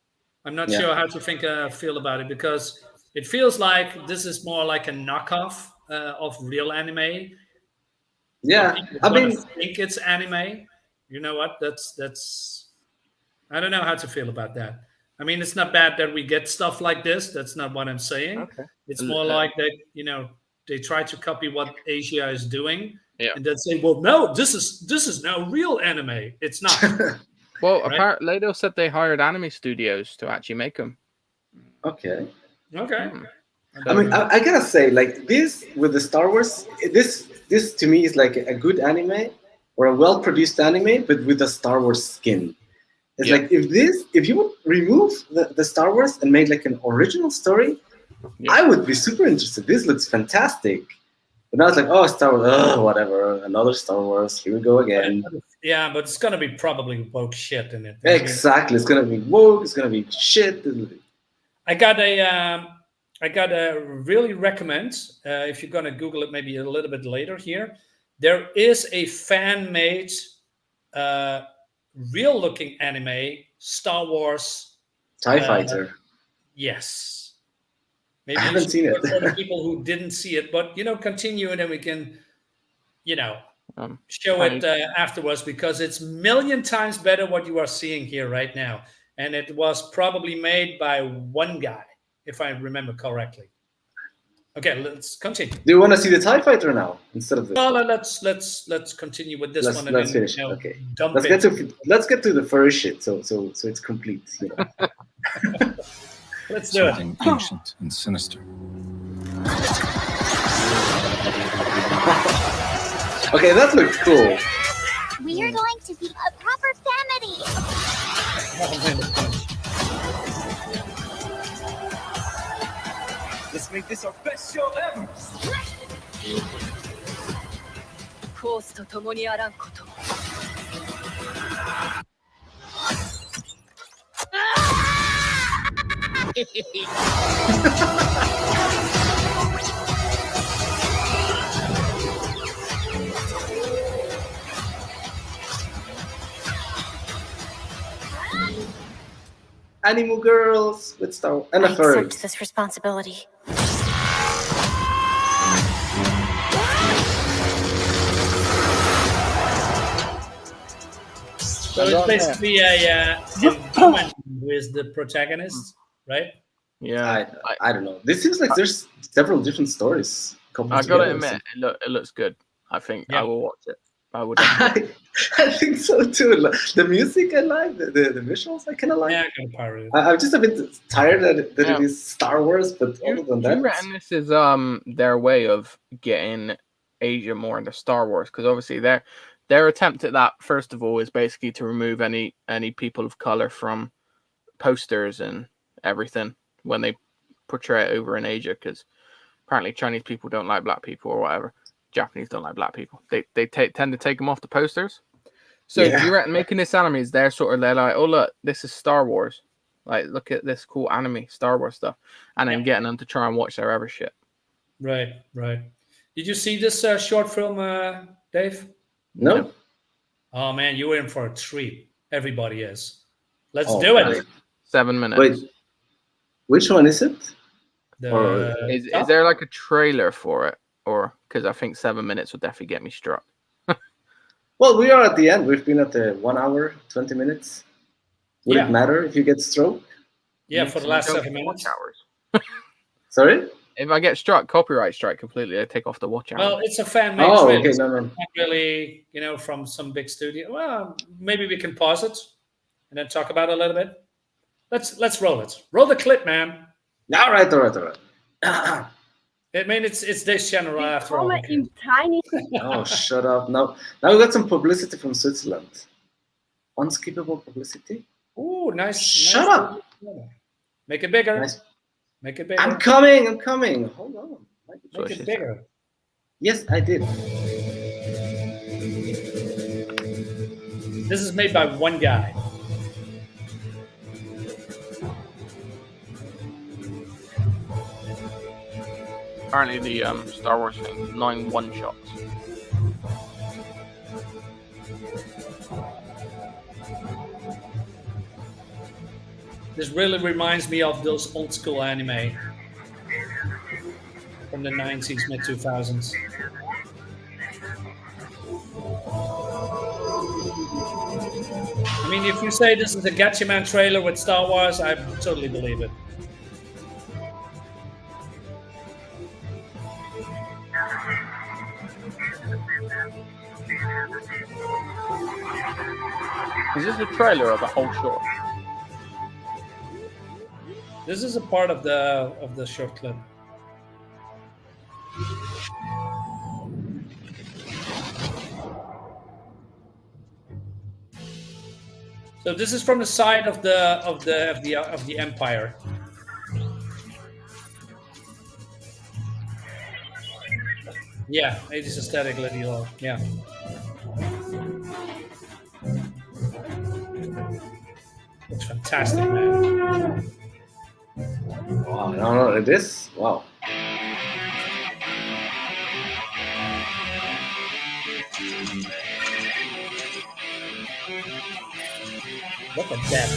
I'm not sure how to feel about it, because it feels like this is more like a knockoff of real anime. Yeah, I mean, think it's anime. You know what? That's. I don't know how to feel about that. I mean, it's not bad that we get stuff like this. That's not what I'm saying. Okay. It's more like that, they try to copy what Asia is doing, and then say, well, no, this is now real anime. It's not. Well, apparently, Lado said they hired anime studios to actually make them. Okay. I mean, I gotta say, like this with the Star Wars, this to me is like a good anime or a well-produced anime, but with a Star Wars skin. It's Yeah. like if you would remove the Star Wars and made like an original story, Yeah. I would be super interested. This looks fantastic. But now it's like, oh, Star Wars, whatever, another Star Wars. Here we go again. Yeah, but it's gonna be probably woke shit in it. Exactly, it's gonna be woke. It's gonna be shit. I got a really recommend if you're gonna Google it maybe a little bit later here. There is a fan-made, real-looking anime Star Wars TIE Fighter. Yes. Maybe I haven't seen it. For the people who didn't see it, but continue and then we can, show it afterwards, because it's million times better what you are seeing here right now, and it was probably made by one guy, if I remember correctly. Okay, let's continue. Do you want to see the TIE Fighter now instead of this? Well, let's continue with this one. And Let's then, finish. Okay. Dump Let's get to the furry shit. So it's complete. Let's do it. Something ancient and sinister. Okay, that looks cool. We are going to be a proper family. Let's make this our best show ever. コースと共にあらんこと。Animal girls with Star and a I furry. accept this responsibility. So it's basically a woman who is the protagonist, right? Yeah. I don't know. This seems like there's several different stories. I gotta admit, it looks good. I think I will watch it. I would. I think so too. The music I like, the visuals I kind of like. Yeah, I can pirate it. I'm just a bit tired that it is Star Wars, but other than Do that, you reckon this is their way of getting Asia more into Star Wars? Because obviously their attempt at that, first of all, is basically to remove any people of color from posters and everything when they portray it over in Asia, because apparently Chinese people don't like black people or whatever. Japanese don't like black people. They tend to take them off the posters. So do you reckon making this anime is they're like, oh look, this is Star Wars. Like, look at this cool anime, Star Wars stuff, and then getting them to try and watch their other shit. Right. Did you see this short film, Dave? No. Oh man, you're in for a treat. Everybody is. Let's do it. 7 minutes. Wait, which one is it? Is there like a trailer for it? Or because I think 7 minutes would definitely get me struck. Well, we are at the end. We've been at the 1 hour, 20 minutes. Would it matter if you get struck? Yeah, for the last 7 minutes. Hours. Sorry? If I get struck, copyright strike completely, I take off the watch hour. Well, it's a fan-made Oh, trailer. okay, It's no. not really, from some big studio. Well, maybe we can pause it and then talk about it a little bit. Let's roll it. Roll the clip, man. All right. I mean, it's this channel after all. In tiny. Oh, shut up. Now we got some publicity from Switzerland. Unskippable publicity? Ooh, nice. Shut nice. up. Make it bigger. Nice. Make it bigger. I'm coming. Hold on. Make it bigger. Yes, I did. This is made by one guy. Apparently the Star Wars thing, 9 one-shots. This really reminds me of those old school anime from the 90s, mid 2000s. I mean, if you say this is a Gatchaman trailer with Star Wars, I totally believe it. Is this a trailer of a whole short? This is a part of the short clip. So this is from the side of the Empire. Yeah, 80s aesthetic, Lady Law. Yeah. It's fantastic, man. Wow, no, this, wow. Look at that.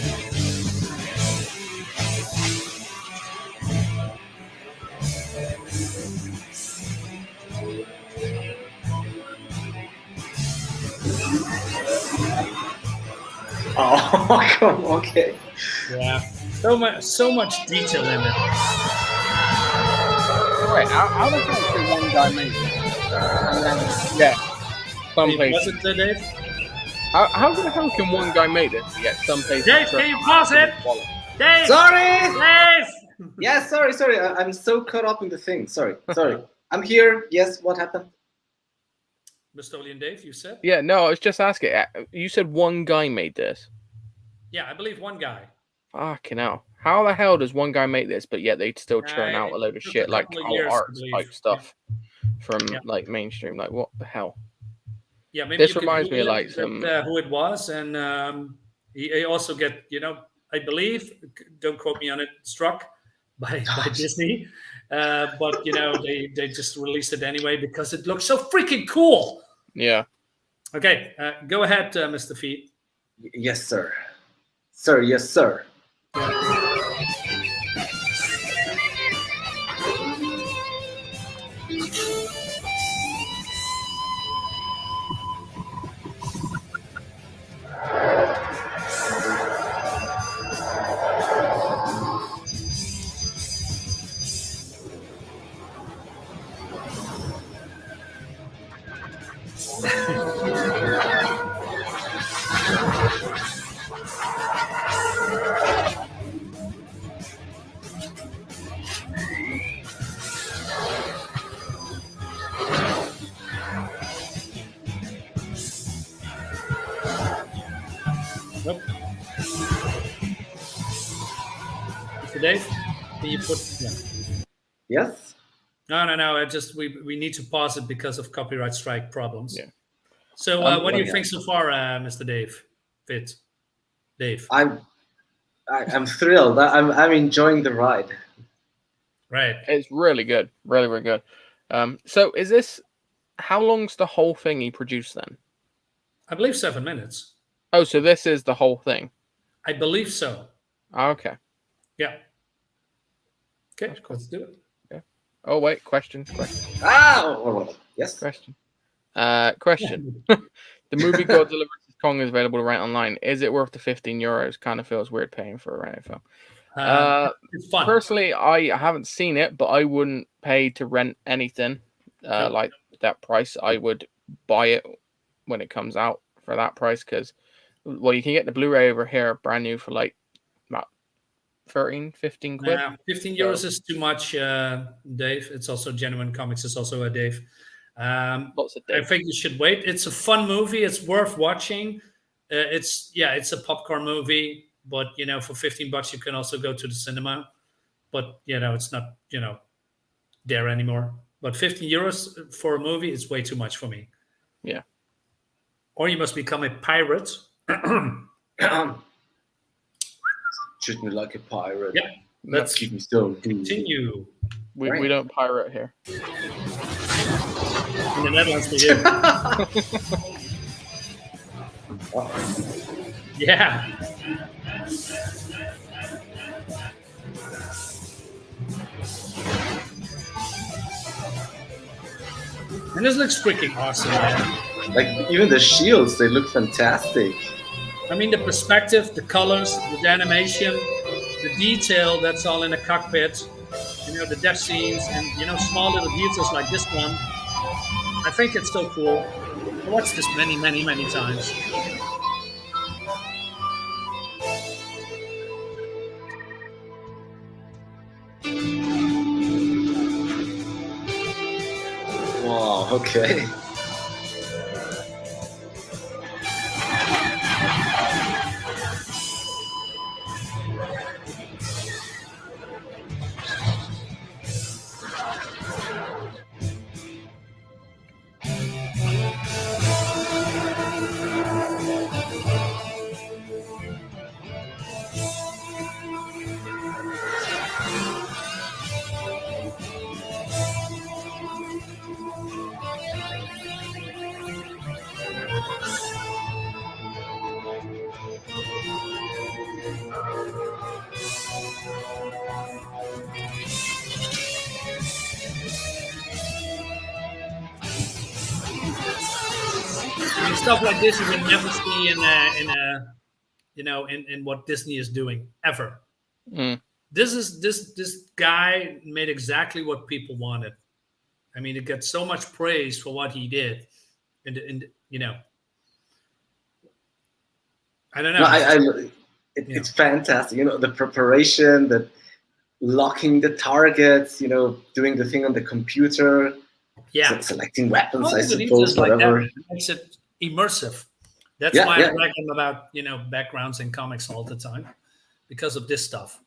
Oh, come on, okay. Yeah, so much detail in it. Wait, how the hell did one guy make it? Yeah, some Was places. it the Dave? How the hell can one guy make this? Yeah, some places. Dave, can you pause it? Dave! Sorry! Dave! Yeah, sorry. I'm so caught up in the thing. Sorry. I'm here. Yes, what happened? Mr. Dave, you said? Yeah, no, I was just asking. You said one guy made this. Yeah, I believe one guy. Fucking hell. How the hell does one guy make this, but yet they still churn out a load of took shit a like couple of years, I arts believe. type stuff from like mainstream? Like, what the hell? Yeah, maybe This you could reminds me of Google like it, some. who it was, and he also get, I believe, don't quote me on it, struck by Disney, but they just released it anyway because it looks so freaking cool. Yeah. Okay, go ahead, Mr. Feet. Yes, sir. Sir, yes, sir. Nope. Mr. Dave, can you put? Yeah. Yes. No. I just we need to pause it because of copyright strike problems. Yeah. So, what do you think so far, Mr. Dave? Dave. I'm thrilled. I'm enjoying the ride. Right. It's really good. Really, really good. So is this, how long's the whole thing he produced then? I believe 7 minutes. Oh, so this is the whole thing? I believe so. Okay. Yeah. Okay, let's do it. Yeah. Oh, wait. Question. Yes. Question. Question. The movie Godzilla vs. Kong is available to rent online. Is it worth the €15? Kind of feels weird paying for a rented film. It's fun. Personally, I haven't seen it, but I wouldn't pay to rent anything like that price. I would buy it when it comes out for that price because, well, you can get the Blu-ray over here brand new for like about 13, 15 quid. Yeah, €15 is too much, Dave. It's also Genuine Comics. It's also a Dave. Lots of Dave. I think you should wait. It's a fun movie. It's worth watching. It's a popcorn movie, but for $15 you can also go to the cinema. But it's not there anymore. But €15 for a movie is way too much for me. Yeah. Or you must become a pirate. Treat me like a pirate. Yeah. Let's keep me so continue. We don't pirate here. In the Netherlands, we do. Yeah. And this looks freaking awesome, man. Like, even the shields, they look fantastic. I mean, the perspective, the colors, the animation, the detail that's all in the cockpit, the death scenes, and, small little details like this one. I think it's so cool. I watched this many, many, many times. Wow, okay. stuff like this you would never see in what Disney is doing ever. This guy made exactly what people wanted. I mean, it gets so much praise for what he did, and I don't know. It's fantastic. The preparation, the locking the targets, doing the thing on the computer, selecting weapons, I suppose, whatever. It makes it immersive. That's why I brag him about backgrounds in comics all the time, because of this stuff.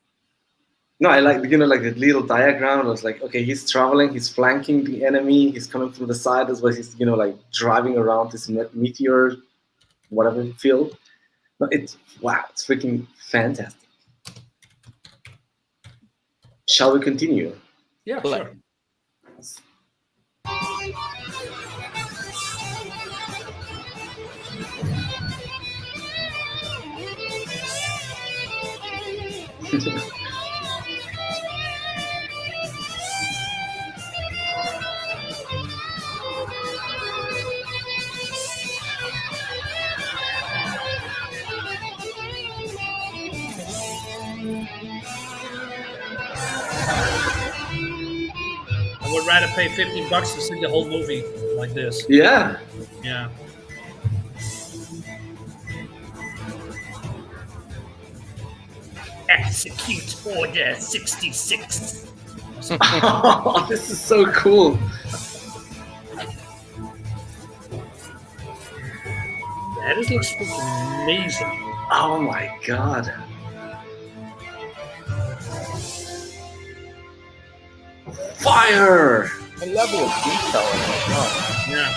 No, I like like the little diagram. I was like, okay, he's traveling, he's flanking the enemy, he's coming from the side as well. He's like driving around this meteor, whatever field. No, it's freaking fantastic. Shall we continue? Yeah, sure. I would rather pay $50 to see the whole movie like this. Yeah. Yeah. Execute Order 66. Oh, this is so cool. That looks freaking amazing. Oh my god. Fire! The level of detail in it as well. Yeah.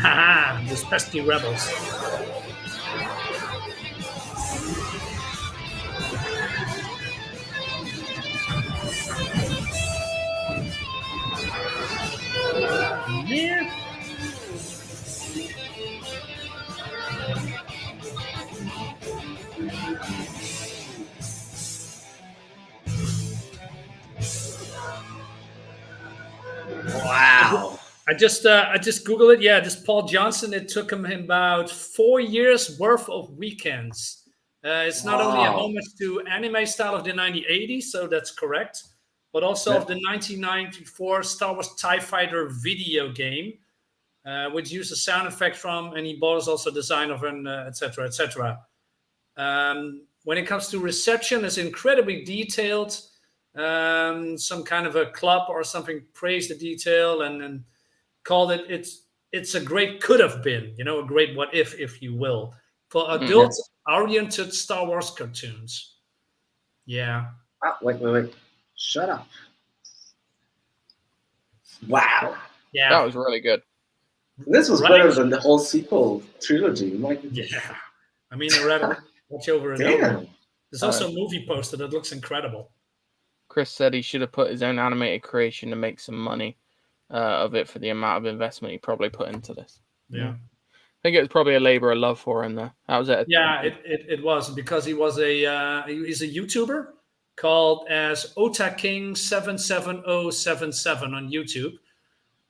Haha, those pesky rebels. Yeah. Wow. I just Googled it. Yeah, this Paul Johnson, it took him about 4 years worth of weekends. It's not only a homage to anime style of the 1980s, so that's correct, but also of the 1994 Star Wars TIE Fighter video game, which used a sound effect from, and he bought us also design of an, etc., etc. When it comes to reception, it's incredibly detailed. Some kind of a club or something praised the detail and called it, it's a great could have been, a great what if you will, for adult-oriented Star Wars cartoons. Yeah. Wait. Shut up. Wow. Yeah. That was really good. This was better than the whole sequel trilogy. Yeah. I mean, I read it, watch over and over. There's also a movie poster that looks incredible. Chris said he should have put his own animated creation to make some money of it for the amount of investment he probably put into this. Yeah. I think it was probably a labor of love for him there. How was it? Yeah, it was, because he was he's a YouTuber called as OtaKing77077 on YouTube,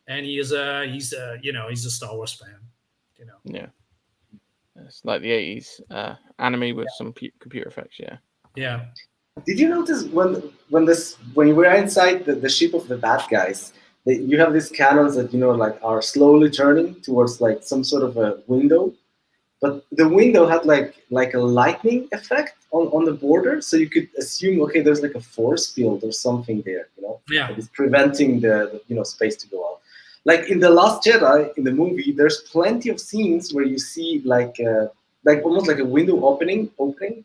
and he's a Star Wars fan. Yeah. It's like the 80s anime with some computer effects. Yeah. Yeah. Did you notice when you were inside the ship of the bad guys, that you have these cannons that are slowly turning towards like some sort of a window, but the window had like a lightning effect on the border, so you could assume, okay, there's like a force field or something there, Yeah. that is preventing the space to go out. Like in The Last Jedi, in the movie, there's plenty of scenes where you see like almost like a window opening,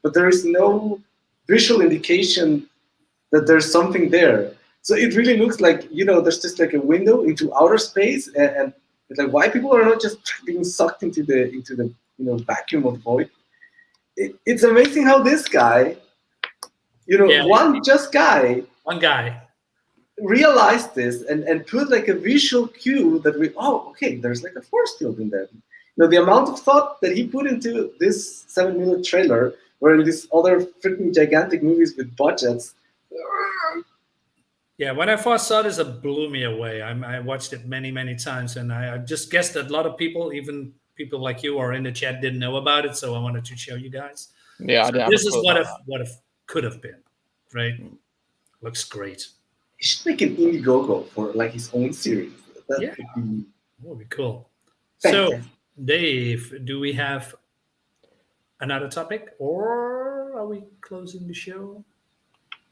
but there is no visual indication that there's something there. So it really looks like, there's just like a window into outer space, and it's like why people are not just being sucked into the vacuum of void. It's amazing how this guy, one guy realized this and put like a visual cue that okay, there's like a force field in there. The amount of thought that he put into this 7-minute trailer, or in these other freaking gigantic movies with budgets. Yeah, when I first saw this, it blew me away. I watched it many, many times, and I just guessed that a lot of people, even people like you or in the chat, didn't know about it. So I wanted to show you guys. Yeah, so this is what if could have been, right? Looks great. He should make an Indiegogo for like his own series. That would be cool. So, Dave, do we have another topic, or are we closing the show?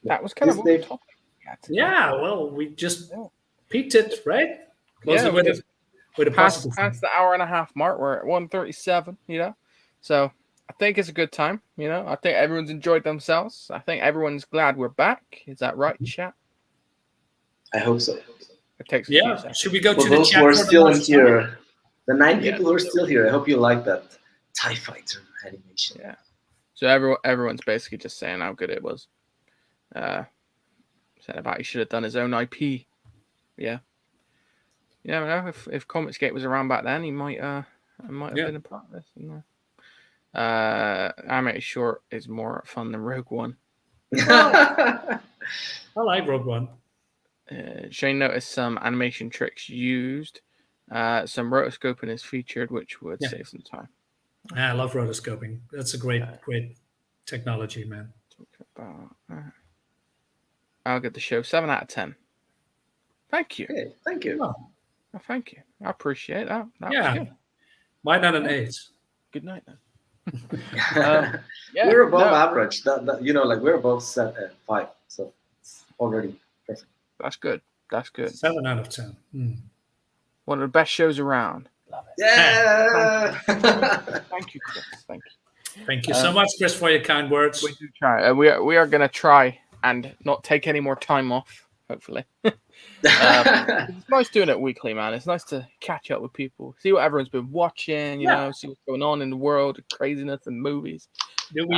That was kind of a topic. Yeah, well, we just peaked it, right? Close it with a past the hour and a half mark. We're at 1:37, So I think it's a good time, I think everyone's enjoyed themselves. I think everyone's glad we're back. Is that right, chat? I hope so. It takes Should we go to those the chat who are for still the in last here? time? The 9 people who are still here, I hope you like that TIE Fighter animation. Yeah. So everyone's basically just saying how good it was. Said about he should have done his own IP. Yeah. Yeah, if Comicsgate was around back then, he might have been a part of this. Animated short is more fun than Rogue One. I like Rogue One. Shane noticed some animation tricks used. Some rotoscoping is featured, which would save some time. I love rotoscoping. That's a great technology, man. I'll give the show 7 out of 10. Thank you. Okay, thank you. Oh, thank you. I appreciate that. That was good. Why not an 8? Good night, then. We're above average. We're above 5, so it's already perfect. That's good. That's good. 7 out of 10. One of the best shows around. Love it. Yeah. Thank you, Chris. Thank you. Thank you so much, Chris, for your kind words. We do try. We are going to try and not take any more time off. Hopefully, it's nice doing it weekly, man. It's nice to catch up with people, see what everyone's been watching. See what's going on in the world, the craziness and movies. Do we?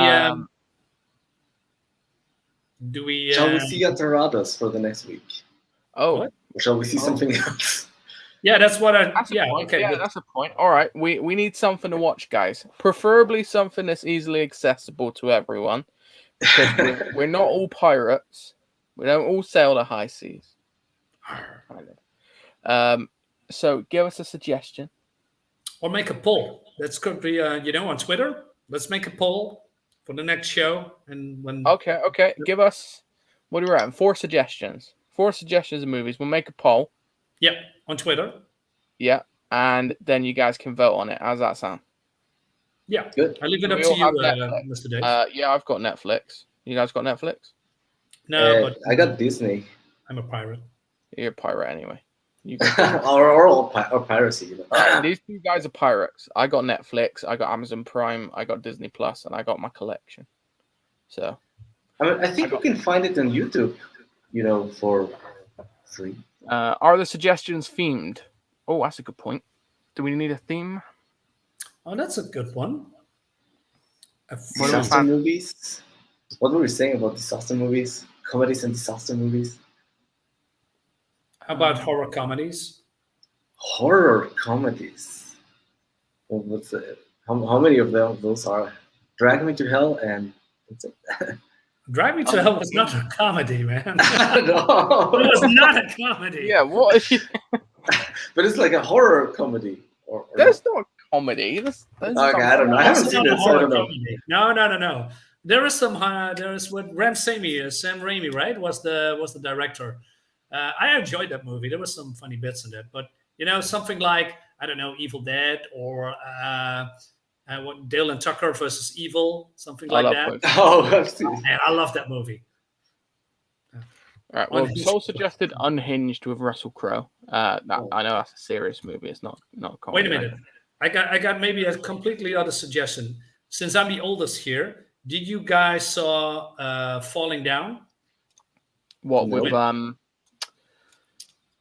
Shall we see Atarados for the next week? Oh, or shall we see something else? Yeah, that's what I. That's okay. Yeah, that's a point. All right, we need something to watch, guys. Preferably something that's easily accessible to everyone, because we're not all pirates. We don't all sail the high seas. So give us a suggestion. Or make a poll. That's could be, on Twitter. Let's make a poll for the next show. And when Okay. Give us, what are we at? 4 suggestions. 4 suggestions of movies. We'll make a poll. Yep, on Twitter. Yeah, and then you guys can vote on it. How's that sound? Yeah, good. I leave it up to you, Mr. Dave. Yeah, I've got Netflix. You guys got Netflix? No, but I got Disney. I'm a pirate. You're a pirate anyway. You or piracy. These 2 guys are pirates. I got Netflix. I got Amazon Prime. I got Disney Plus, and I got my collection. So, I think you can find it on YouTube. For free. Are the suggestions themed? Oh, that's a good point. Do we need a theme? Oh, that's a good one. Disaster movies. What were we saying about disaster movies? Comedies and disaster movies. How about horror comedies? Horror comedies. What's it? How many of those are? Drag Me to Hell and what's it? Drag Me to Hell was not a comedy, man. No. It was not a comedy. Yeah, what if you... But it's like a horror comedy. There's no comedy. That's okay, I don't know. I haven't seen it, so I don't know. No. There is some. There is what Sam Raimi, right? Was the director. I enjoyed that movie. There was some funny bits in it, but something like Evil Dead or what Dale and Tucker versus Evil, something like that. I've seen it. And I love that movie. All right. Well, Soul suggested Unhinged with Russell Crowe. I know that's a serious movie. It's not a comedy. Wait a minute. I got maybe a completely other suggestion. Since I'm the oldest here, did you guys saw Falling Down? What with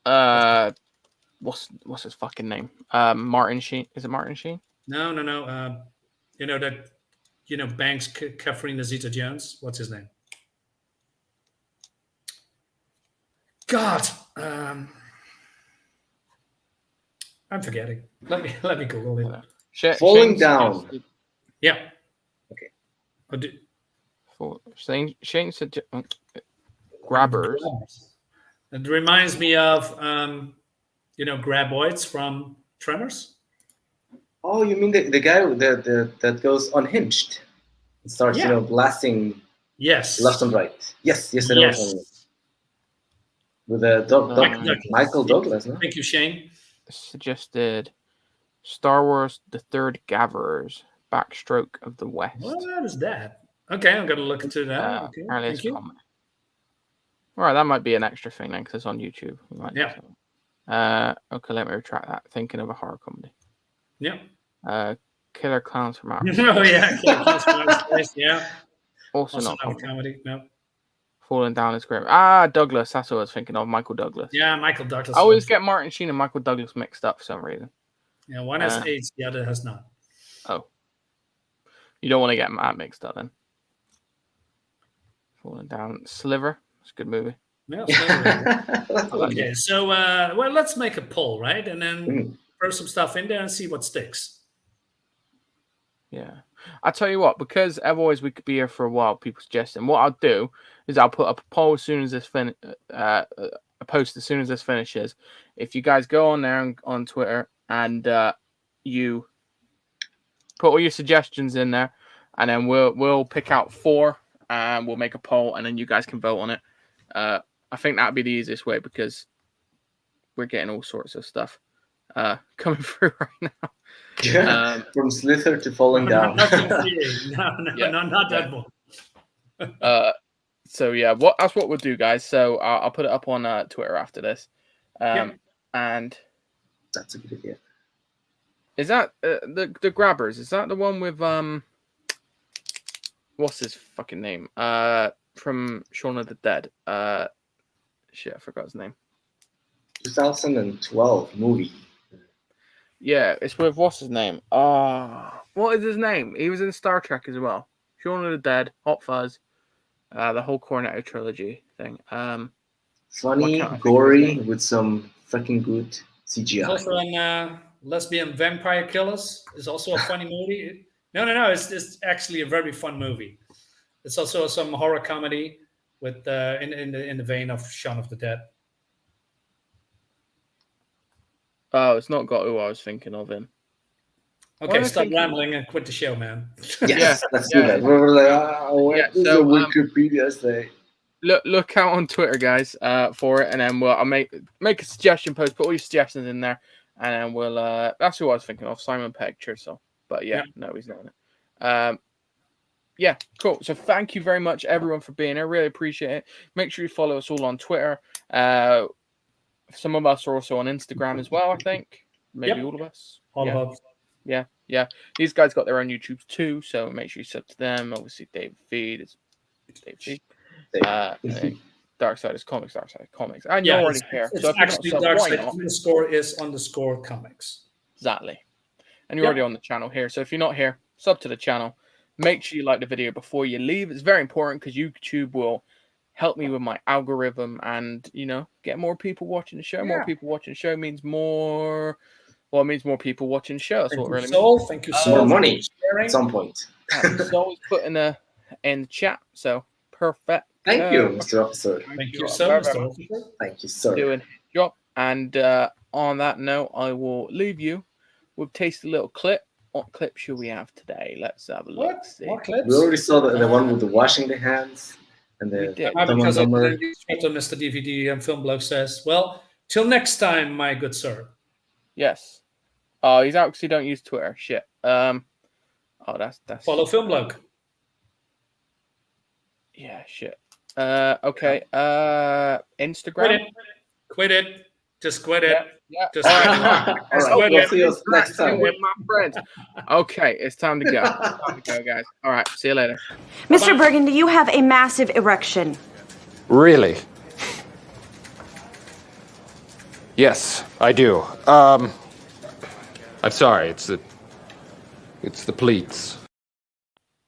What's his fucking name? Martin Sheen. Is it Martin Sheen? No. You know that. You know Banks, Catherine Zeta-Jones. What's his name? God, I'm forgetting. Let me Google it. Falling down. Yeah. Okay. Shane said grabbers. It reminds me of Graboids from Tremors. Oh, you mean the guy that goes unhinged? It starts, blasting. Yes. Left and right. Yes, I know. Yes. With Michael Douglas, no? Thank you, Shane. Suggested Star Wars: The Third Gatherers, Backstroke of the West. What is that? Okay, I'm going to look into that. Okay, thank you. All right, that might be an extra thing then, because it's on YouTube. Yeah. Okay, let me retract that. Thinking of a horror comedy. Yeah. Killer Clowns from Outer Space. Oh, yeah. Killer Clowns from Outer Space, yeah. Also not a comedy. No. Falling Down is great. Douglas. That's what I was thinking of. Michael Douglas. Yeah, Michael Douglas. I always get Martin Sheen and Michael Douglas mixed up for some reason. Yeah, one has AIDS, the other has not. Oh. You don't want to get that mixed up then. Falling Down. Sliver. It's a good movie. Yeah, okay, so let's make a poll, right? And then throw some stuff in there and see what sticks. Yeah. I'll tell you what, because otherwise we could be here for a while, people suggesting. What I'll do is I'll put up a poll as soon as this a post as soon as this finishes. If you guys go on there on Twitter and you put all your suggestions in there, and then we'll pick out 4 and we'll make a poll, and then you guys can vote on it. I think that'd be the easiest way because we're getting all sorts of stuff coming through right now. Yeah, from Slither to Falling Down. Not that one. So yeah, that's what we'll do, guys. So I'll put it up on Twitter after this. And that's a good idea. Is that the Grabbers? Is that the one with what's his fucking name? From Shaun of the Dead. Shit, I forgot his name. 2012 movie. Yeah, it's with what's his name? What is his name? He was in Star Trek as well. Shaun of the Dead, Hot Fuzz, the whole Cornetto trilogy thing. Funny, gory, with some fucking good CGI. Also in Lesbian Vampire Killers is also a funny movie. No, it's actually a very fun movie. It's also some horror comedy with in the vein of Shaun of the Dead. Oh, it's not got who I was thinking of in. Okay, stop rambling and quit the show, man. Yes, let's do that. We're like, so Wikipedia say. Look out on Twitter, guys, for it, and then I'll make a suggestion post. Put all your suggestions in there, and then we'll. That's who I was thinking of, Simon Pegg, so. But no, he's not in it. Yeah, cool. So thank you very much, everyone, for being here. Really appreciate it. Make sure you follow us all on Twitter. Some of us are also on Instagram as well, I think. Maybe all of us. All of us. Yeah. These guys got their own YouTubes too, so make sure you sub to them. Obviously, David Feed is David Feed. Dark Side is Comics, and you're already here. It's actually Dark Side _ Comics. Exactly. And you're already on the channel here, so if you're not here, sub to the channel. Make sure you like the video before you leave. It's very important because YouTube will help me with my algorithm and, get more people watching the show. Yeah. More people watching the show means more... Well, it means more people watching the show. That's what it really means. Thank you, Soul. More money at some point. Soul's put in the chat, so perfect. Thank you, Mr. Officer. Thank you so much, Mr. Officer. Thank you, sir. Doing your job. And on that note, I will leave you with taste a little clip. What clip should we have today? Let's have a look. What clips? We already saw the one with the washing the hands and the because I didn't use Mr. DVD and Film Bloke says, well, till next time, my good sir. Yes. Oh, he's actually don't use Twitter. Shit. That's follow Film Bloke. Yeah, shit. Okay. Instagram. Quit it. Just quit it. Yeah. Just quit it. We'll see you next time. With my friends. Okay, it's time to go. Guys. All right. See you later. Mr. Burgundy, you have a massive erection. Really? Yes, I do. I'm sorry, it's the pleats.